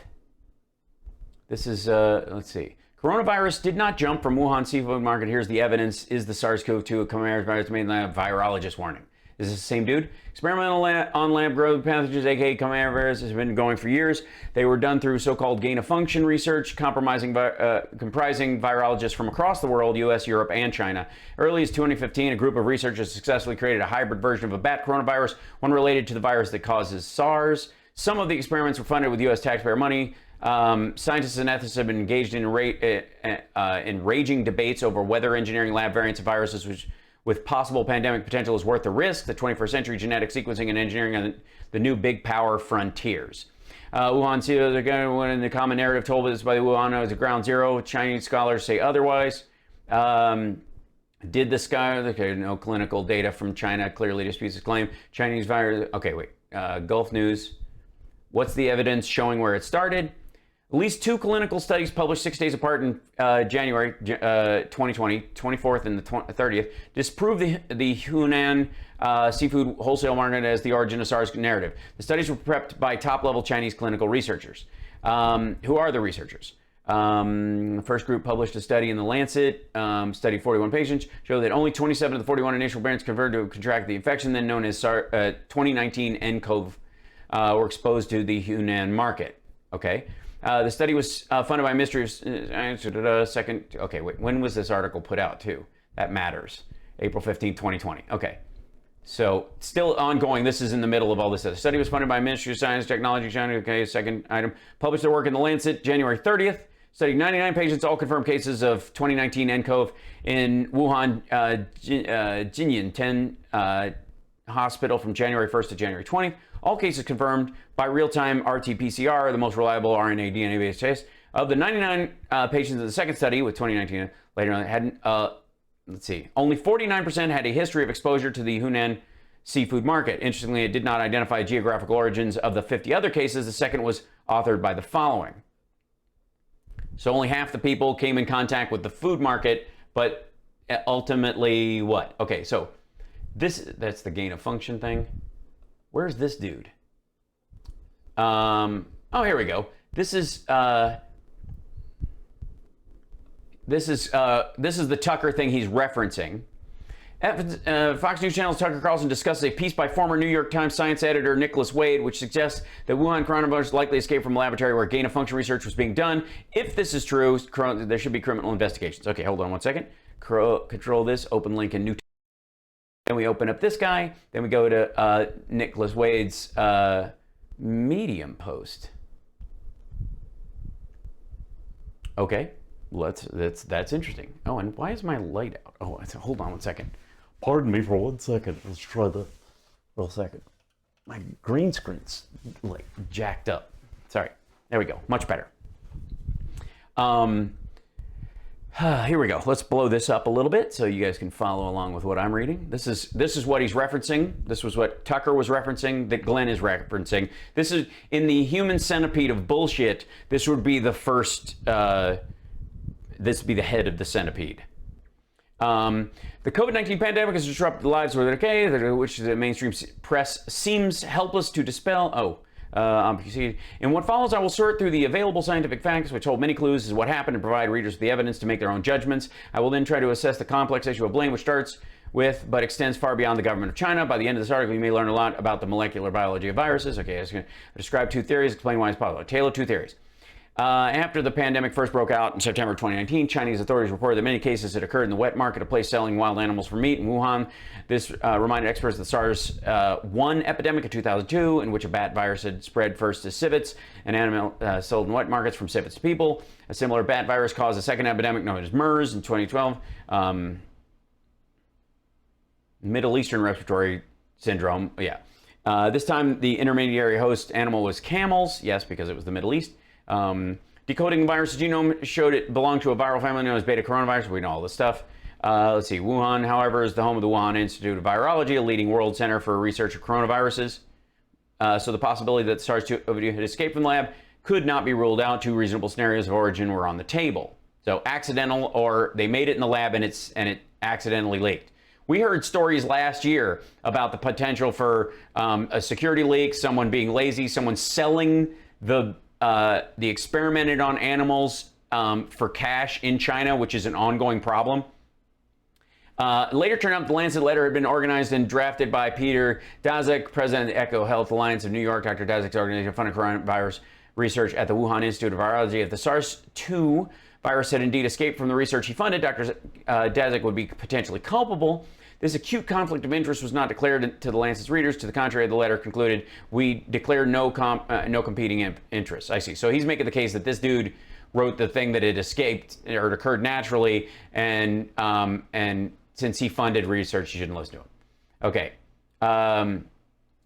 This is, let's see. Coronavirus did not jump from Wuhan seafood market. Here's the evidence. Is the SARS-CoV-2 a coronavirus made in lab? Virologist warning. Is this the same dude? Experimental on-lab growth pathogens, aka coronavirus, has been going for years. They were done through so-called gain-of-function research, comprising virologists from across the world, U.S., Europe, and China. Early as 2015, a group of researchers successfully created a hybrid version of a bat coronavirus, one related to the virus that causes SARS. Some of the experiments were funded with U.S. taxpayer money. Scientists and ethicists have been engaged in raging debates over whether engineering lab variants of viruses with possible pandemic potential is worth the risk. The 21st century genetic sequencing and engineering are the new big power frontiers. Wuhan CEOs are going to win in the common narrative told us by the Wuhan as a ground zero. Chinese scholars say otherwise. Did the scholar, okay, no clinical data from China clearly disputes his claim. Chinese virus, okay, wait. Gulf News. What's the evidence showing where it started? At least 2 clinical studies published 6 days apart in January 2020, 24th and the 30th, disprove the Hunan seafood wholesale market as the origin of SARS narrative. The studies were prepped by top-level Chinese clinical researchers. Who are the researchers? The first group published a study in The Lancet, studied 41 patients, showed that only 27 of the 41 initial variants converted to contract the infection, then known as 2019 nCoV, were exposed to the Hunan market. Okay. The study was funded by Mystery second. Okay, wait. When was this article put out too? That matters. April 15, 2020. Okay. So still ongoing. This is in the middle of all this. The study was funded by Ministry of Science, Technology, China. Okay, second item. Published their work in The Lancet, January 30th. Studied 99 patients, all confirmed cases of 2019 nCoV in Wuhan, Jinyan 10 hospital from January 1st to January 20th. All cases confirmed by real-time RT-PCR, the most reliable RNA DNA-based test. Of the 99 patients in the second study with 2019, later on, had, let's see, only 49% had a history of exposure to the Hunan seafood market. Interestingly, it did not identify geographical origins of the 50 other cases. The second was authored by the following. So only half the people came in contact with the food market, but ultimately what? Okay, so that's the gain of function thing. Where's this dude? Oh, here we go. This is the Tucker thing he's referencing. Fox News Channel's Tucker Carlson discusses a piece by former New York Times science editor Nicholas Wade, which suggests that Wuhan coronavirus likely escaped from a laboratory where gain-of-function research was being done. If this is true, there should be criminal investigations. Okay, hold on one second. Control this, open link in new. Then we open up this guy. Then we go to Nicholas Wade's Medium post. Okay. That's interesting. Oh, and why is my light out? Oh, hold on 1 second. Pardon me for 1 second. Let's try the 1 second. My green screen's like jacked up. Sorry. There we go. Much better. Here we go. Let's blow this up a little bit so you guys can follow along with what I'm reading. This is what he's referencing. This was what Tucker was referencing, that Glenn is referencing. This is in the human centipede of bullshit. This would be the first. This would be the head of the centipede. The COVID-19 pandemic has disrupted the lives of the which the mainstream press seems helpless to dispel. In what follows, I will sort through the available scientific facts, which hold many clues as to what happened, and provide readers with the evidence to make their own judgments. I will then try to assess the complex issue of blame, which starts with but extends far beyond the government of China. By the end of this article, you may learn a lot about the molecular biology of viruses. Okay, I was going to describe two theories, explain why it's possible. A tale of two theories. After the pandemic first broke out in September 2019, Chinese authorities reported that many cases had occurred in the wet market, a place selling wild animals for meat in Wuhan. This reminded experts of the SARS-1 epidemic of 2002, in which a bat virus had spread first to civets, an animal sold in wet markets from civets to people. A similar bat virus caused a second epidemic known as MERS in 2012. Middle Eastern respiratory syndrome, yeah. This time, the intermediary host animal was camels, yes, because it was the Middle East. Decoding the virus genome showed it belonged to a viral family known as beta coronavirus. We know all this stuff. Let's see. Wuhan, however, is the home of the Wuhan Institute of Virology, a leading world center for research of coronaviruses. So the possibility that SARS-CoV-2 had escaped from the lab could not be ruled out. Two reasonable scenarios of origin were on the table. So accidental, or they made it in the lab and it accidentally leaked. We heard stories last year about the potential for a security leak, someone being lazy, someone selling the experimented on animals for cash in China, which is an ongoing problem. Later turned out the Lancet letter had been organized and drafted by Peter Daszak, president of the Echo Health Alliance of New York. Dr. Daszak's organization funded coronavirus research at the Wuhan Institute of Virology. If the SARS-2 virus had indeed escaped from the research he funded, Dr. Daszak would be potentially culpable. This acute conflict of interest was not declared to the Lancet's readers. To the contrary, the letter concluded, we declare no competing interests. I see. So he's making the case that this dude wrote the thing that it escaped or it occurred naturally, and since he funded research, you shouldn't listen to him. Okay.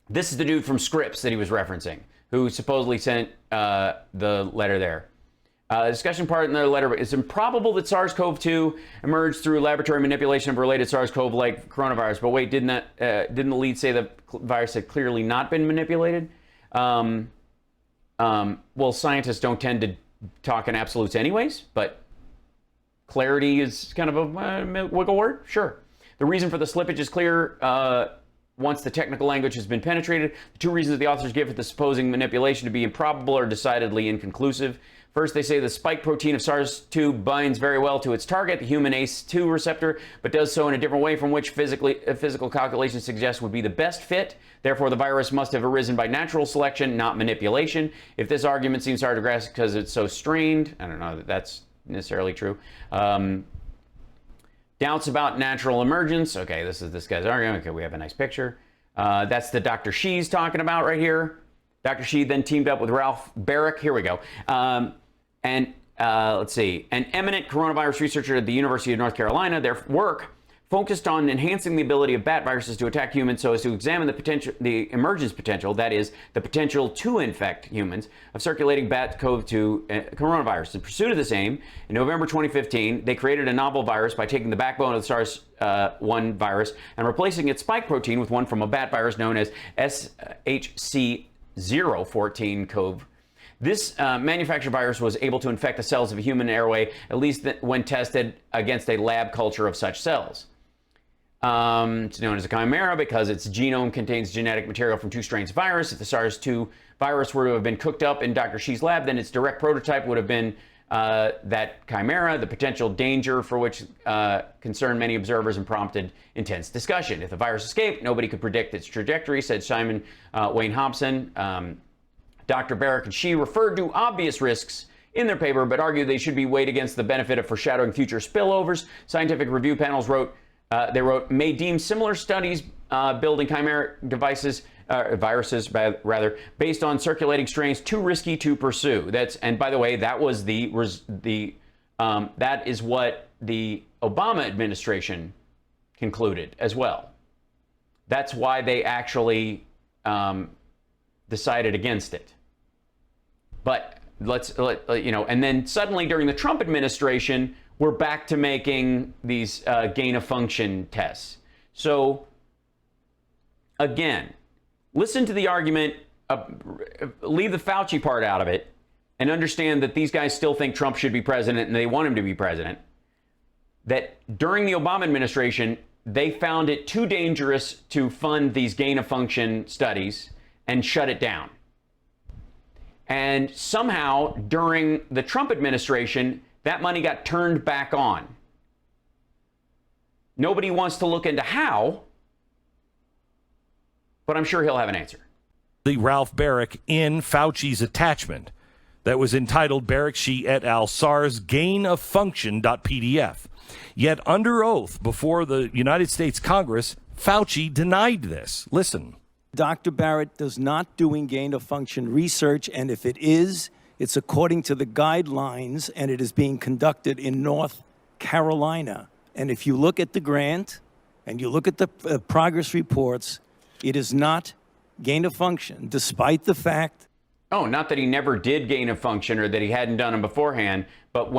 This is the dude from Scripps that he was referencing, who supposedly sent the letter there. Discussion part in the letter, it's improbable that SARS-CoV-2 emerged through laboratory manipulation of related SARS-CoV-like coronavirus. But wait, didn't the lead say the virus had clearly not been manipulated? Well, scientists don't tend to talk in absolutes anyways, but clarity is kind of a wiggle word. Sure. The reason for the slippage is clear once the technical language has been penetrated. The two reasons the authors give for the supposing manipulation to be improbable are decidedly inconclusive. First, they say the spike protein of SARS-2 binds very well to its target, the human ACE2 receptor, but does so in a different way from which physical calculations suggest would be the best fit. Therefore, the virus must have arisen by natural selection, not manipulation. If this argument seems hard to grasp because it's so strained, I don't know that that's necessarily true. Doubts about natural emergence. Okay, this is this guy's argument. Okay, we have a nice picture. That's the Dr. She's talking about right here. Dr. She then teamed up with Ralph Beck. Here we go. Let's see. An eminent coronavirus researcher at the University of North Carolina. Their work focused on enhancing the ability of bat viruses to attack humans so as to examine the emergence potential, that is, the potential to infect humans, of circulating bat CoV-2 coronavirus. In pursuit of this aim, in November 2015, they created a novel virus by taking the backbone of the SARS-1 virus and replacing its spike protein with one from a bat virus known as SHC014 CoV. This manufactured virus was able to infect the cells of a human airway, at least when tested against a lab culture of such cells. It's known as a chimera because its genome contains genetic material from two strains of virus. If the SARS-2 virus were to have been cooked up in Dr. She's lab, then its direct prototype would have been that chimera, the potential danger for which concerned many observers and prompted intense discussion. If the virus escaped, nobody could predict its trajectory, said Simon Wayne Hobson. Dr. Beck and She referred to obvious risks in their paper, but argued they should be weighed against the benefit of foreshadowing future spillovers. Scientific review panels wrote, may deem similar studies building chimera viruses, based on circulating strains too risky to pursue. And by the way, that was the That is what the Obama administration concluded as well. That's why they actually decided against it. But and then suddenly during the Trump administration, we're back to making these gain of function tests. So again, listen to the argument, leave the Fauci part out of it, and understand that these guys still think Trump should be president and they want him to be president. That during the Obama administration, they found it too dangerous to fund these gain of function studies and shut it down. And somehow during the Trump administration, that money got turned back on. Nobody wants to look into how, but I'm sure he'll have an answer. The Ralph Barrick in Fauci's attachment that was entitled Barrick-Shee et al. SARS gain of function.pdf. Yet under oath before the United States Congress, Fauci denied this. Listen. Dr. Barrett does not doing gain of function research, and if it is, it's according to the guidelines, and it is being conducted in North Carolina. And if you look at the grant and you look at the progress reports, it is not gain of function, despite the fact. Oh, not that he never did gain of function or that he hadn't done them beforehand, but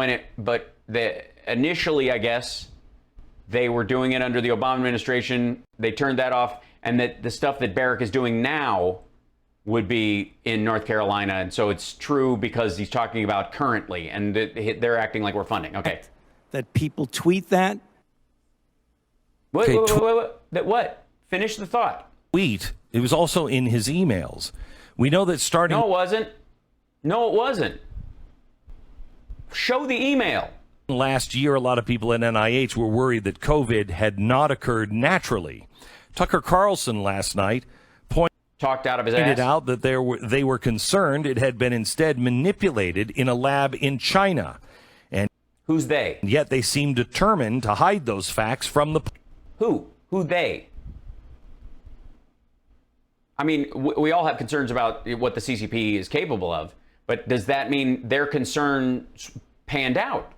initially, I guess, they were doing it under the Obama administration. They turned that off, and that the stuff that Barrick is doing now would be in North Carolina. And so it's true because he's talking about currently, and they're acting like we're funding. Okay. That people tweet that? Wait. That what? Finish the thought. Tweet. It was also in his emails. We know that starting... No, it wasn't. Show the email. Last year, a lot of people at NIH were worried that COVID had not occurred naturally. Tucker Carlson last night talked out of his pointed ass. out that they were concerned it had been instead manipulated in a lab in China. And who's they? Yet they seem determined to hide those facts from the... Who they? I mean, we all have concerns about what the CCP is capable of, but does that mean their concerns panned out?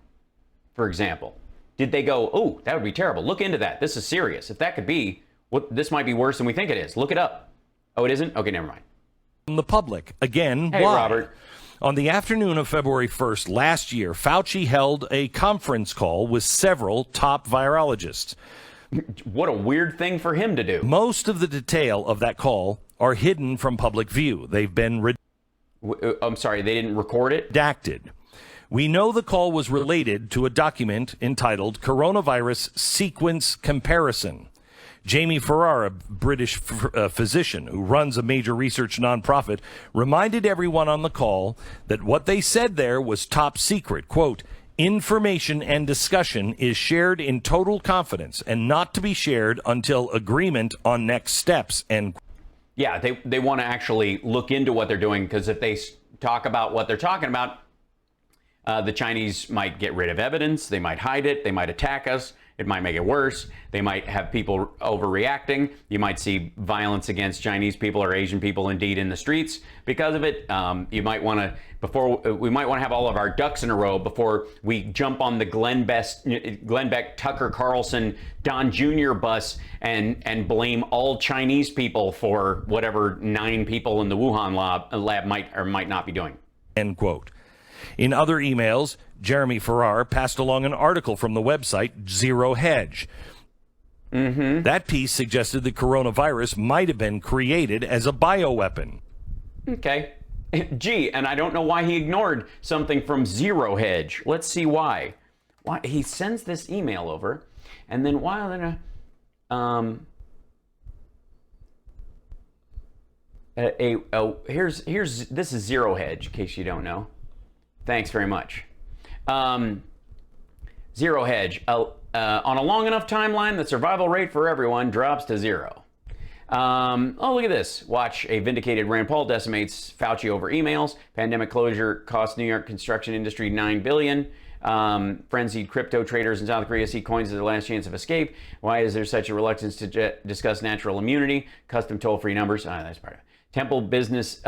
For example, did they go, oh, that would be terrible. Look into that. This is serious. If that could be, this might be worse than we think it is. Look it up. Oh, it isn't? Okay, never mind. The public. Again, hey, why? Robert. On the afternoon of February 1st last year, Fauci held a conference call with several top virologists. What a weird thing for him to do. Most of the detail of that call are hidden from public view. They've been I'm sorry, they didn't record it? Redacted. We know the call was related to a document entitled Coronavirus Sequence Comparison. Jamie Farrar, a British physician who runs a major research nonprofit, reminded everyone on the call that what they said there was top secret. Quote, information and discussion is shared in total confidence and not to be shared until agreement on next steps. And yeah, they want to actually look into what they're doing, because if they talk about what they're talking about, the Chinese might get rid of evidence. They might hide it. They might attack us. It might make it worse. They might have people overreacting. You might see violence against Chinese people or Asian people indeed in the streets because of it. You might want to, we might want to have all of our ducks in a row before we jump on the Glenn Beck, Tucker Carlson, Don Jr. bus and blame all Chinese people for whatever 9 people in the Wuhan lab might or might not be doing. End quote. In other emails, Jeremy Farrar passed along an article from the website Zero Hedge. Mm-hmm. That piece suggested the coronavirus might have been created as a bioweapon. Okay. Gee, and I don't know why he ignored something from Zero Hedge. Let's see why. Why he sends this email over, and then while they're here's this is Zero Hedge, in case you don't know. Thanks very much. Zero Hedge. On a long enough timeline, the survival rate for everyone drops to 0. Oh, look at this. Watch a vindicated Rand Paul decimates Fauci over emails. Pandemic closure costs New York construction industry $9 billion. Frenzied crypto traders in South Korea see coins as their last chance of escape. Why is there such a reluctance to discuss natural immunity? Custom toll-free numbers. That's part of it. Temple business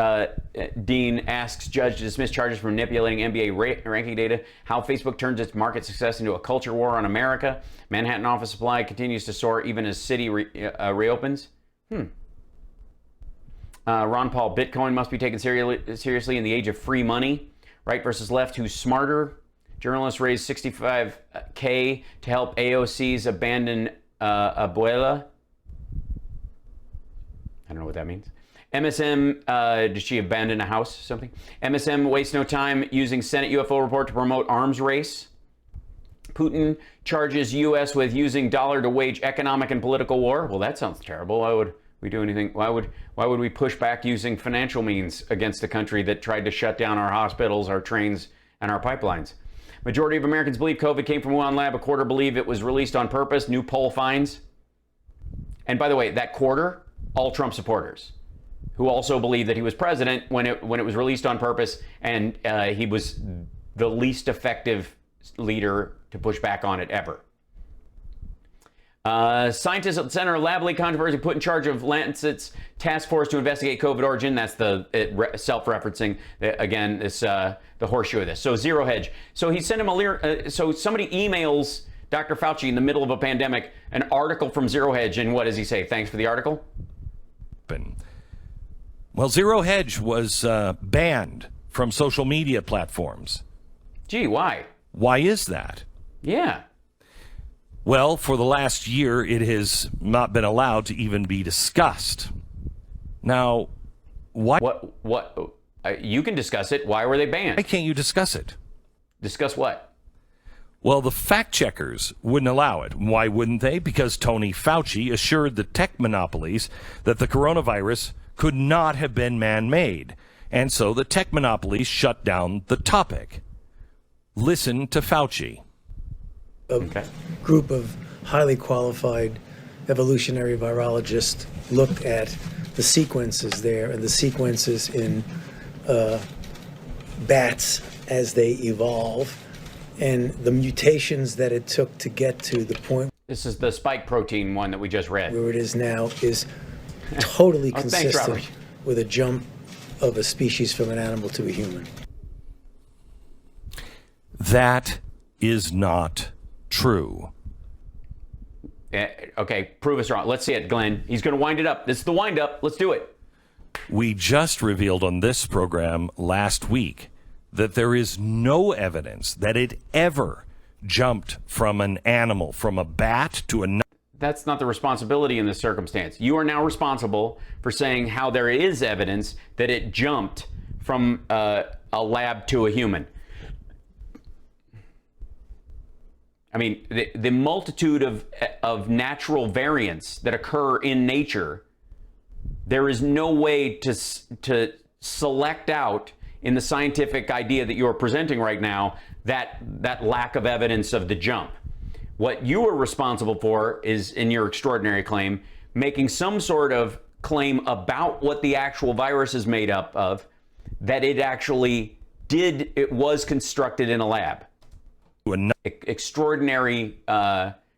dean asks judge to dismiss charges for manipulating NBA ranking data. How Facebook turns its market success into a culture war on America. Manhattan office supply continues to soar even as city reopens. Ron Paul, Bitcoin must be taken seriously in the age of free money. Right versus left, who's smarter? Journalists raised $65K to help AOC's abandon abuela. I don't know what that means. MSM, did she abandon a house or something? MSM wastes no time using Senate UFO report to promote arms race. Putin charges U.S. with using dollar to wage economic and political war. Well, that sounds terrible. Why would we do anything? Why would we push back using financial means against a country that tried to shut down our hospitals, our trains, and our pipelines? Majority of Americans believe COVID came from Wuhan lab. A quarter believe it was released on purpose. New poll finds. And by the way, that quarter, all Trump supporters, who also believe that he was president when it was released on purpose, and he was the least effective leader to push back on it ever. Scientists at the Center of Lab Leak Controversy put in charge of Lancet's task force to investigate COVID origin. That's the self-referencing, again, this the horseshoe of this. So Zero Hedge. So he sent him so somebody emails Dr. Fauci in the middle of a pandemic an article from Zero Hedge, and what does he say? Thanks for the article? Well, Zero Hedge was banned from social media platforms. Gee, why? Why is that? Yeah. Well, for the last year, it has not been allowed to even be discussed. Now, why? What? You can discuss it. Why were they banned? Why can't you discuss it? Discuss what? Well, the fact checkers wouldn't allow it. Why wouldn't they? Because Tony Fauci assured the tech monopolies that the coronavirus could not have been man-made. And so the tech monopolies shut down the topic. Listen to Fauci. A group of highly qualified evolutionary virologists looked at the sequences there and the sequences in bats as they evolve and the mutations that it took to get to the point. This is the spike protein one that we just read. Where it is now is totally consistent thanks, with a jump of a species from an animal to a human. That is not true. Okay, prove us wrong. Let's see it, Glenn. He's going to wind it up. This is the wind up. Let's do it. We just revealed on this program last week that there is no evidence that it ever jumped from an animal, from a bat to another. That's not the responsibility in this circumstance. You are now responsible for saying how there is evidence that it jumped from a lab to a human. I mean, the multitude of natural variants that occur in nature, there is no way to select out in the scientific idea that you are presenting right now that lack of evidence of the jump. What you are responsible for is, in your extraordinary claim, making some sort of claim about what the actual virus is made up of, that it actually it was constructed in a lab. Extraordinary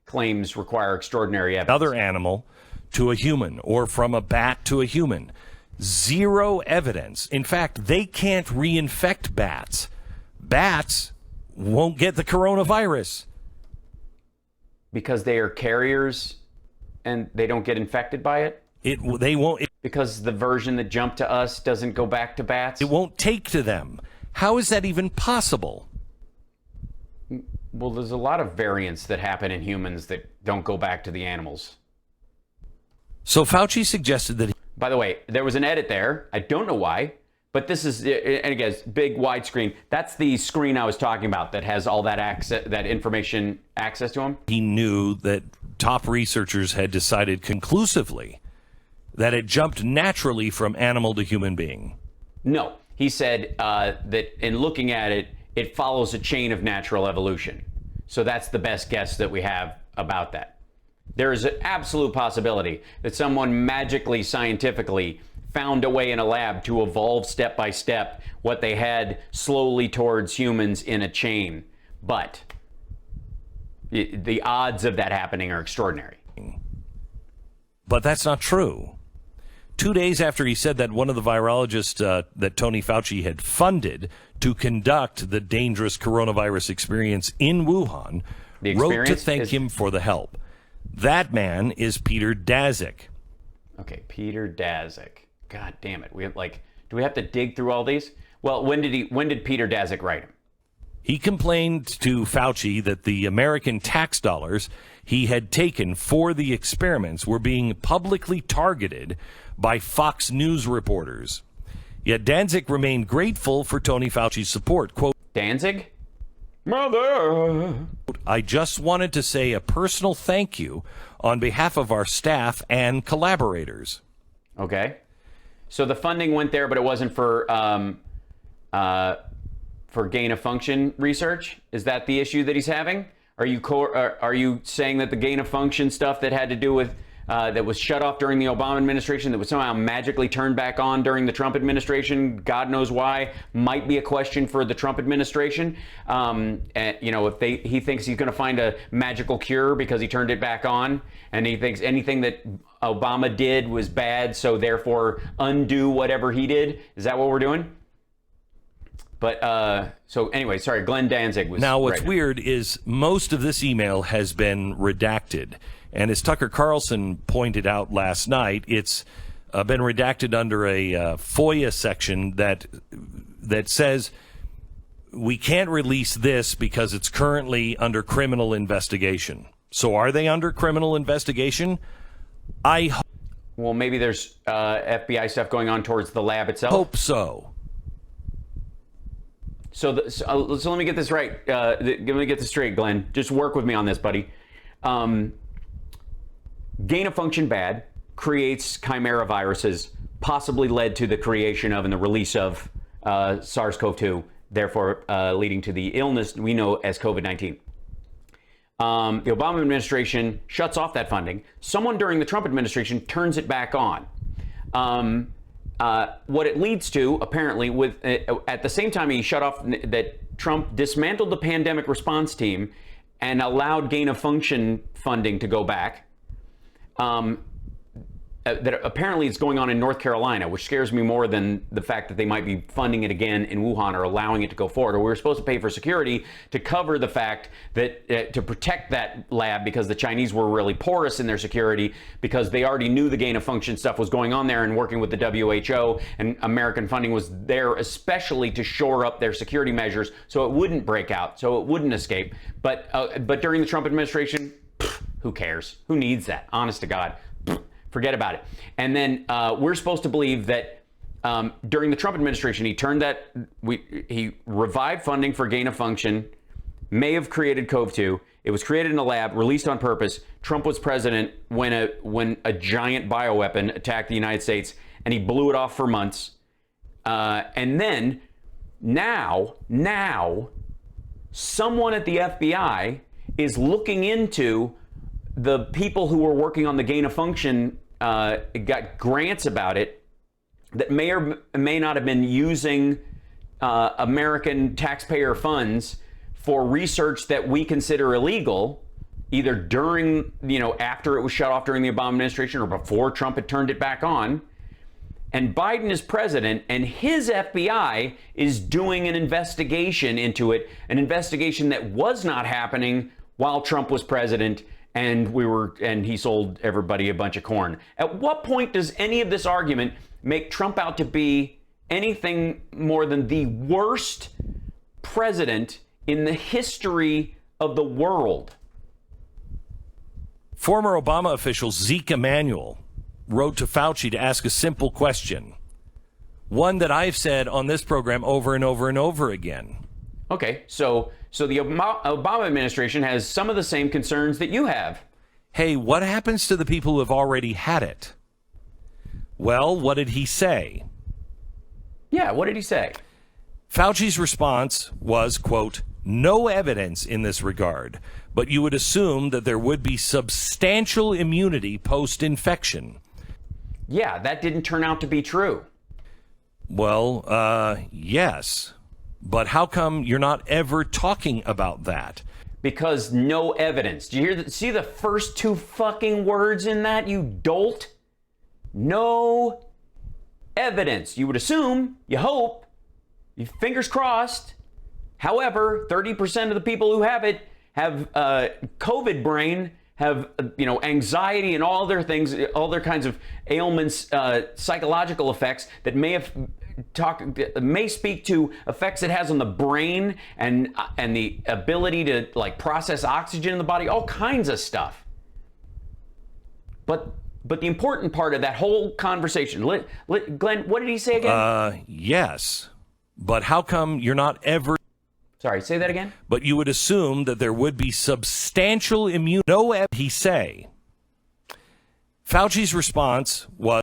claims require extraordinary evidence. Another animal to a human, or from a bat to a human. Zero evidence. In fact, they can't reinfect bats. Bats won't get the coronavirus. Because they are carriers and they don't get infected by it? They won't. Because the version that jumped to us doesn't go back to bats? It won't take to them. How is that even possible? Well, there's a lot of variants that happen in humans that don't go back to the animals. So Fauci suggested that. By the way, there was an edit there. I don't know why, but this is, and again, big widescreen. That's the screen I was talking about that has all that access, that information access to them. He knew that top researchers had decided conclusively that it jumped naturally from animal to human being. No, he said that in looking at it, it follows a chain of natural evolution. So that's the best guess that we have about that. There is an absolute possibility that someone magically, scientifically found a way in a lab to evolve step by step what they had slowly towards humans in a chain. But the odds of that happening are extraordinary. But that's not true. 2 days after he said that, one of the virologists that Tony Fauci had funded to conduct the dangerous coronavirus experience in Wuhan wrote to thank him for the help. That man is Peter Daszak. Okay, Peter Daszak. God damn it. Do we have to dig through all these? Well, when did Peter Daszak write him? He complained to Fauci that the American tax dollars he had taken for the experiments were being publicly targeted by Fox News reporters. Yet Danzig remained grateful for Tony Fauci's support. Quote, Danzig? Mother! I just wanted to say a personal thank you on behalf of our staff and collaborators. Okay. So the funding went there, but it wasn't for gain of function research? Is that the issue that he's having? Are you saying that the gain of function stuff that had to do with that was shut off during the Obama administration, that was somehow magically turned back on during the Trump administration, God knows why, might be a question for the Trump administration? And, if he thinks he's going to find a magical cure because he turned it back on, and he thinks anything that Obama did was bad, so therefore undo whatever he did. Is that what we're doing? But so anyway, sorry, Glenn Danzig was. Now, what's weird is most of this email has been redacted. And as Tucker Carlson pointed out last night, it's been redacted under a FOIA section that says we can't release this because it's currently under criminal investigation. So are they under criminal investigation? Well, maybe there's FBI stuff going on towards the lab itself. Hope so. So let me get this right. Let me get this straight, Glenn. Just work with me on this, buddy. Gain of function bad, creates chimera viruses, possibly led to the creation of and the release of SARS-CoV-2, therefore leading to the illness we know as COVID-19. The Obama administration shuts off that funding. Someone during the Trump administration turns it back on. What it leads to, apparently, with at the same time he shut off, that Trump dismantled the pandemic response team and allowed gain of function funding to go back. That apparently it's going on in North Carolina, which scares me more than the fact that they might be funding it again in Wuhan or allowing it to go forward. Or we were supposed to pay for security to cover the fact that to protect that lab, because the Chinese were really porous in their security because they already knew the gain of function stuff was going on there, and working with the WHO and American funding was there especially to shore up their security measures so it wouldn't break out, so it wouldn't escape. But during the Trump administration, who cares? Who needs that? Honest to God. Forget about it. And then we're supposed to believe that during the Trump administration, he revived funding for gain of function, may have created CoV-2. It was created in a lab, released on purpose. Trump was president when a giant bioweapon attacked the United States, and he blew it off for months. And then now, someone at the FBI is looking into the people who were working on the gain of function, got grants about it that may or may not have been using American taxpayer funds for research that we consider illegal, either during, after it was shut off during the Obama administration or before Trump had turned it back on. And Biden is president, and his FBI is doing an investigation into it, an investigation that was not happening while Trump was president. And he sold everybody a bunch of corn. At what point does any of this argument make Trump out to be anything more than the worst president in the history of the world? Former Obama official Zeke Emanuel wrote to Fauci to ask a simple question, one that I've said on this program over and over and over again. Okay, so the Obama administration has some of the same concerns that you have. Hey, what happens to the people who have already had it? Well, what did he say? Yeah, what did he say? Fauci's response was, quote, no evidence in this regard, but you would assume that there would be substantial immunity post-infection. Yeah, that didn't turn out to be true. Well, yes. But how come you're not ever talking about that? Because no evidence. Do you see the first two fucking words in that, you dolt? no evidence. You would assume, you hope, your fingers crossed. However, 30% of the people who have it have COVID brain, have anxiety and all their things, all their kinds of ailments, psychological effects that may speak to effects it has on the brain and the ability to process oxygen in the body, all kinds of stuff. But the important part of that whole conversation, Glenn, what did he say again? Yes, but how come you're not ever... Sorry, say that again? But you would assume that there would be substantial immunity. No, he say. Fauci's response was,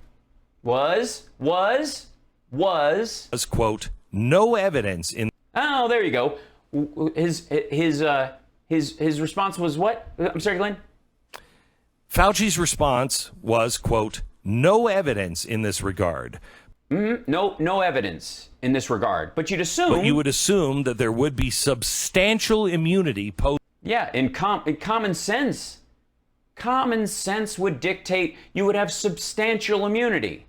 quote, no evidence in... Oh, there you go. His response was what? I'm sorry, Glenn? Fauci's response was, quote, no evidence in this regard. Mm-hmm. No evidence in this regard. But you'd assume... But you would assume that there would be substantial immunity post... Yeah, in common sense. Common sense would dictate you would have substantial immunity.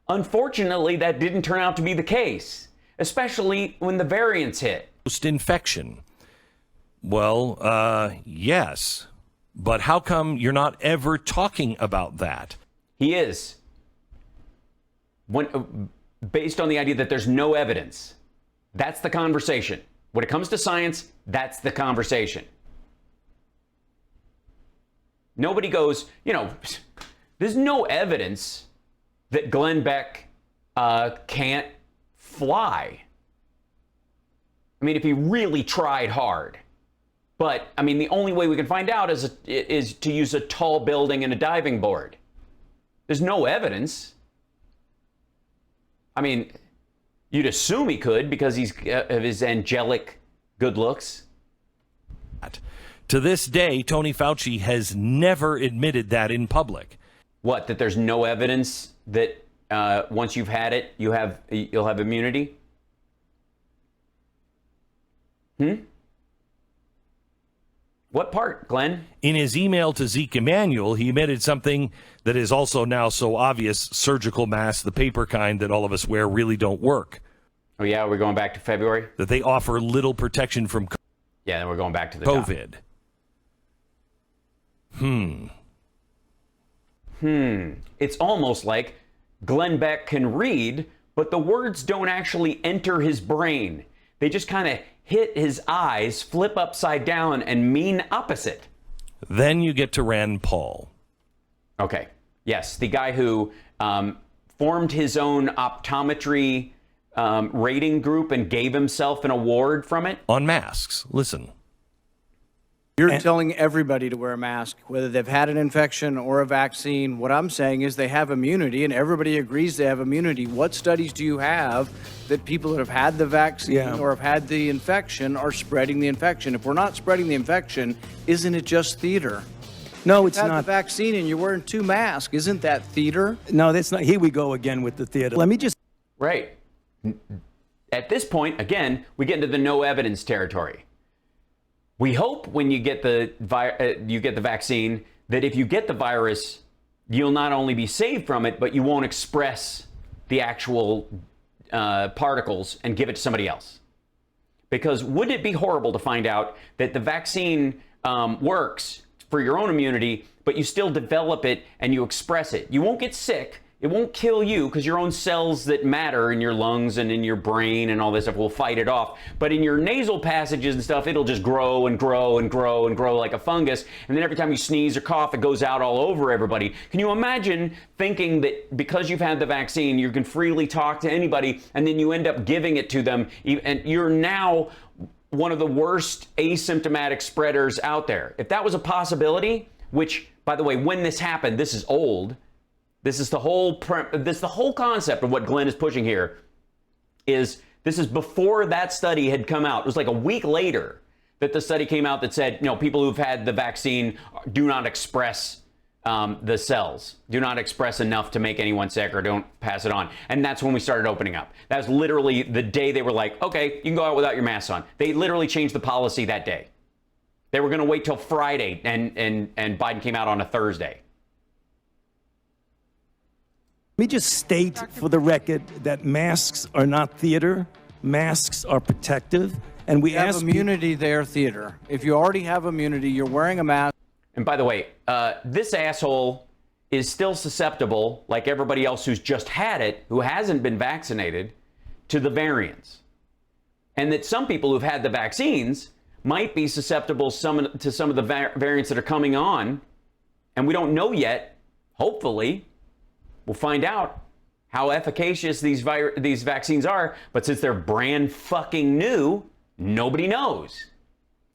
Unfortunately, that didn't turn out to be the case, especially when the variants hit. Post-infection. Well, yes. But how come you're not ever talking about that? He is. Based on the idea that there's no evidence. That's the conversation. When it comes to science, that's the conversation. Nobody goes, there's no evidence that Glenn Beck can't fly. I mean, if he really tried hard. But, I mean, the only way we can find out is to use a tall building and a diving board. There's no evidence. I mean, you'd assume he could because of his angelic good looks. To this day, Tony Fauci has never admitted that in public. What, that there's no evidence that once you've had it, you'll have immunity? What part, Glenn? In his email to Zeke Emanuel, he admitted something that is also now so obvious: surgical masks, the paper kind that all of us wear, really don't work. Oh, yeah? We're going back to February? That they offer little protection from Yeah, then we're going back to the COVID. Top. It's almost like Glenn Beck can read, but the words don't actually enter his brain. They just kind of hit his eyes, flip upside down, and mean opposite. Then you get to Rand Paul. Okay. Yes, the guy who formed his own optometry rating group and gave himself an award from it. On masks. Listen. You're telling everybody to wear a mask, whether they've had an infection or a vaccine. What I'm saying is they have immunity, and everybody agrees they have immunity. What studies do you have that people that have had the vaccine or have had the infection are spreading the infection? If we're not spreading the infection, isn't it just theater? No, it's not. not. The vaccine and you're wearing 2 masks. Isn't that theater? No, that's not. Here we go again with the theater. Let me just... Right. At this point, again, we get into the no evidence territory. We hope when you get the vaccine that if you get the virus, you'll not only be saved from it, but you won't express the actual particles and give it to somebody else. Because wouldn't it be horrible to find out that the vaccine works for your own immunity, but you still develop it and you express it? You won't get sick. It won't kill you because your own cells that matter in your lungs and in your brain and all this stuff will fight it off. But in your nasal passages and stuff, it'll just grow and grow and grow and grow like a fungus. And then every time you sneeze or cough, it goes out all over everybody. Can you imagine thinking that because you've had the vaccine, you can freely talk to anybody and then you end up giving it to them and you're now one of the worst asymptomatic spreaders out there? If that was a possibility, which, by the way, when this happened, this is old. This is the whole concept of what Glenn is pushing here. This is before that study had come out. It was like a week later that the study came out that said, people who've had the vaccine do not express the cells, do not express enough to make anyone sick or don't pass it on. And that's when we started opening up. That was literally the day they were like, okay, you can go out without your mask on. They literally changed the policy that day. They were going to wait till Friday, and Biden came out on a Thursday. Let me just state for the record that masks are not theater. Masks are protective. And we You have ask immunity there, theater. If you already have immunity, you're wearing a mask. And by the way, this asshole is still susceptible, like everybody else who's just had it, who hasn't been vaccinated, to the variants. And that some people who've had the vaccines might be susceptible to some of the variants that are coming on. And we don't know yet. Hopefully, we'll find out how efficacious these vaccines are. But since they're brand fucking new, nobody knows.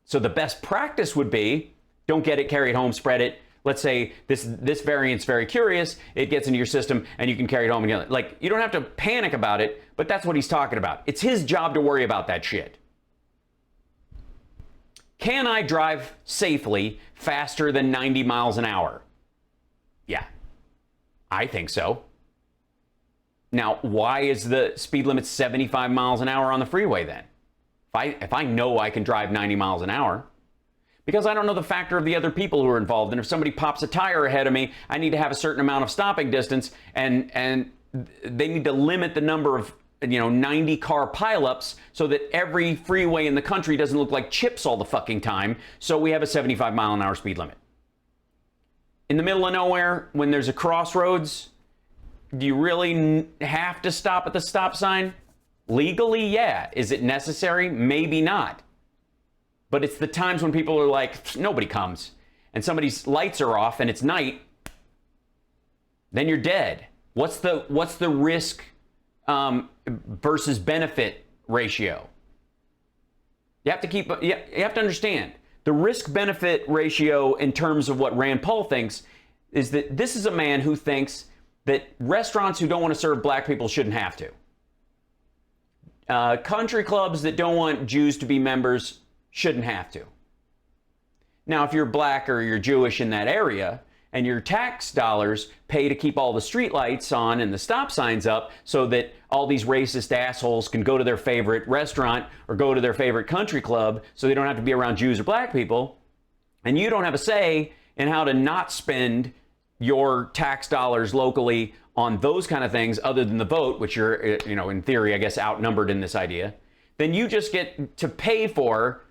So the best practice would be, don't get it, carry it home, spread it. Let's say this variant's very curious, it gets into your system, and you can carry it home again. Like, you don't have to panic about it, but that's what he's talking about. It's his job to worry about that shit. Can I drive safely faster than 90 miles an hour? Yeah, I think so. Now, why is the speed limit 75 miles an hour on the freeway then? If I know I can drive 90 miles an hour, because I don't know the factor of the other people who are involved. And if somebody pops a tire ahead of me, I need to have a certain amount of stopping distance, and they need to limit the number of 90 car pileups so that every freeway in the country doesn't look like chips all the fucking time. So we have a 75 mile an hour speed limit. In the middle of nowhere, when there's a crossroads, do you really have to stop at the stop sign? Legally, yeah. Is it necessary? Maybe not. But it's the times when people are like, nobody comes, and somebody's lights are off and it's night, then you're dead. What's the risk versus benefit ratio? You have to understand the risk benefit ratio in terms of what Rand Paul thinks is that this is a man who thinks that restaurants who don't want to serve black people shouldn't have to. Country clubs that don't want Jews to be members shouldn't have to. Now, if you're black or you're Jewish in that area and your tax dollars pay to keep all the street lights on and the stop signs up so that all these racist assholes can go to their favorite restaurant or go to their favorite country club so they don't have to be around Jews or black people, and you don't have a say in how to not spend your tax dollars locally on those kind of things other than the vote, which you're, in theory, I guess, outnumbered in this idea, then you just get to pay for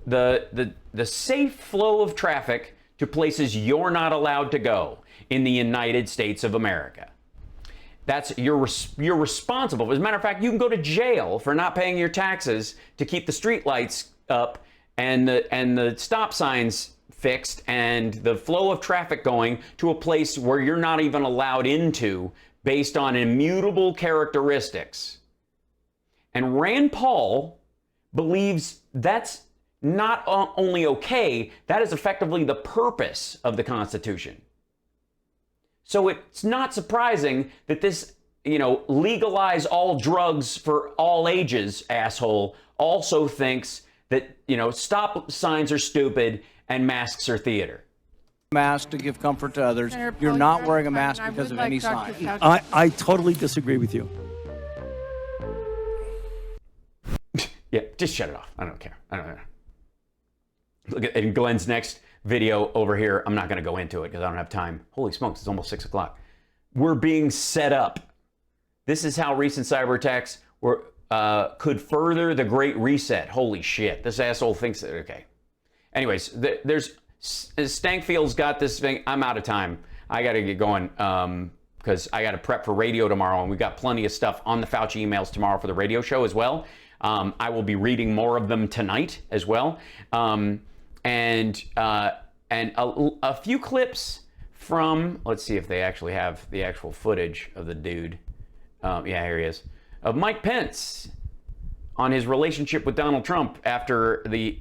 the safe flow of traffic to places you're not allowed to go in the United States of America. You're responsible. As a matter of fact, you can go to jail for not paying your taxes to keep the street lights up and the stop signs fixed and the flow of traffic going to a place where you're not even allowed into based on immutable characteristics. And Rand Paul believes that's not only okay, that is effectively the purpose of the Constitution. So it's not surprising that this, legalize all drugs for all ages asshole also thinks that, stop signs are stupid and masks are theater. Mask to give comfort to others. You're not wearing a mask because of any sign. I totally disagree with you. Yeah, just shut it off. I don't care. I don't know. Look at in Glenn's next video over here. I'm not going to go into it because I don't have time. Holy smokes, it's almost 6 o'clock. We're being set up. This is how recent cyber attacks could further the Great Reset. Holy shit. This asshole thinks that, okay. Anyways, Stankfield's got this thing. I'm out of time. I got to get going because I got to prep for radio tomorrow, and we've got plenty of stuff on the Fauci emails tomorrow for the radio show as well. I will be reading more of them tonight as well. And a few clips from, let's see if they actually have the actual footage of the dude. Yeah, here he is. Of Mike Pence on his relationship with Donald Trump after the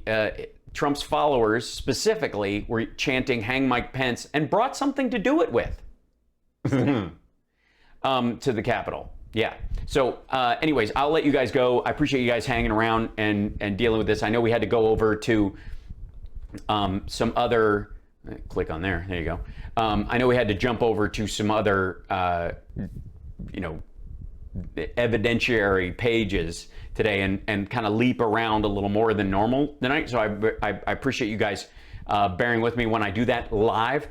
Trump's followers specifically were chanting "Hang Mike Pence" and brought something to do it with to the Capitol. Yeah. So anyways, I'll let you guys go. I appreciate you guys hanging around and dealing with this. I know we had to go over to some other, click on there. There you go. I know we had to jump over to some other, evidentiary pages today and kind of leap around a little more than normal tonight. So I appreciate you guys bearing with me when I do that live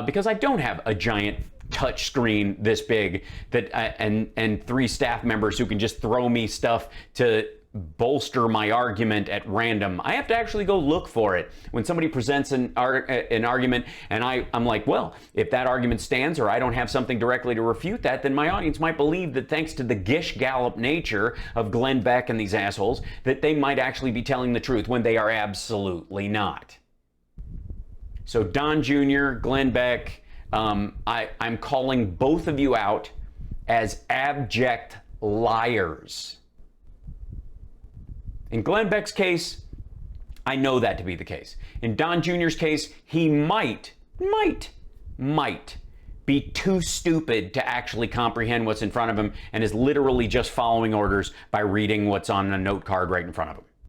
because I don't have a giant touch screen this big that and 3 staff members who can just throw me stuff to bolster my argument at random. I have to actually go look for it. When somebody presents an argument and I'm like, well, if that argument stands or I don't have something directly to refute that, then my audience might believe that thanks to the Gish Gallop nature of Glenn Beck and these assholes, that they might actually be telling the truth when they are absolutely not. So Don Jr., Glenn Beck, I'm calling both of you out as abject liars. In Glenn Beck's case, I know that to be the case. In Don Jr.'s case, he might be too stupid to actually comprehend what's in front of him and is literally just following orders by reading what's on a note card right in front of him.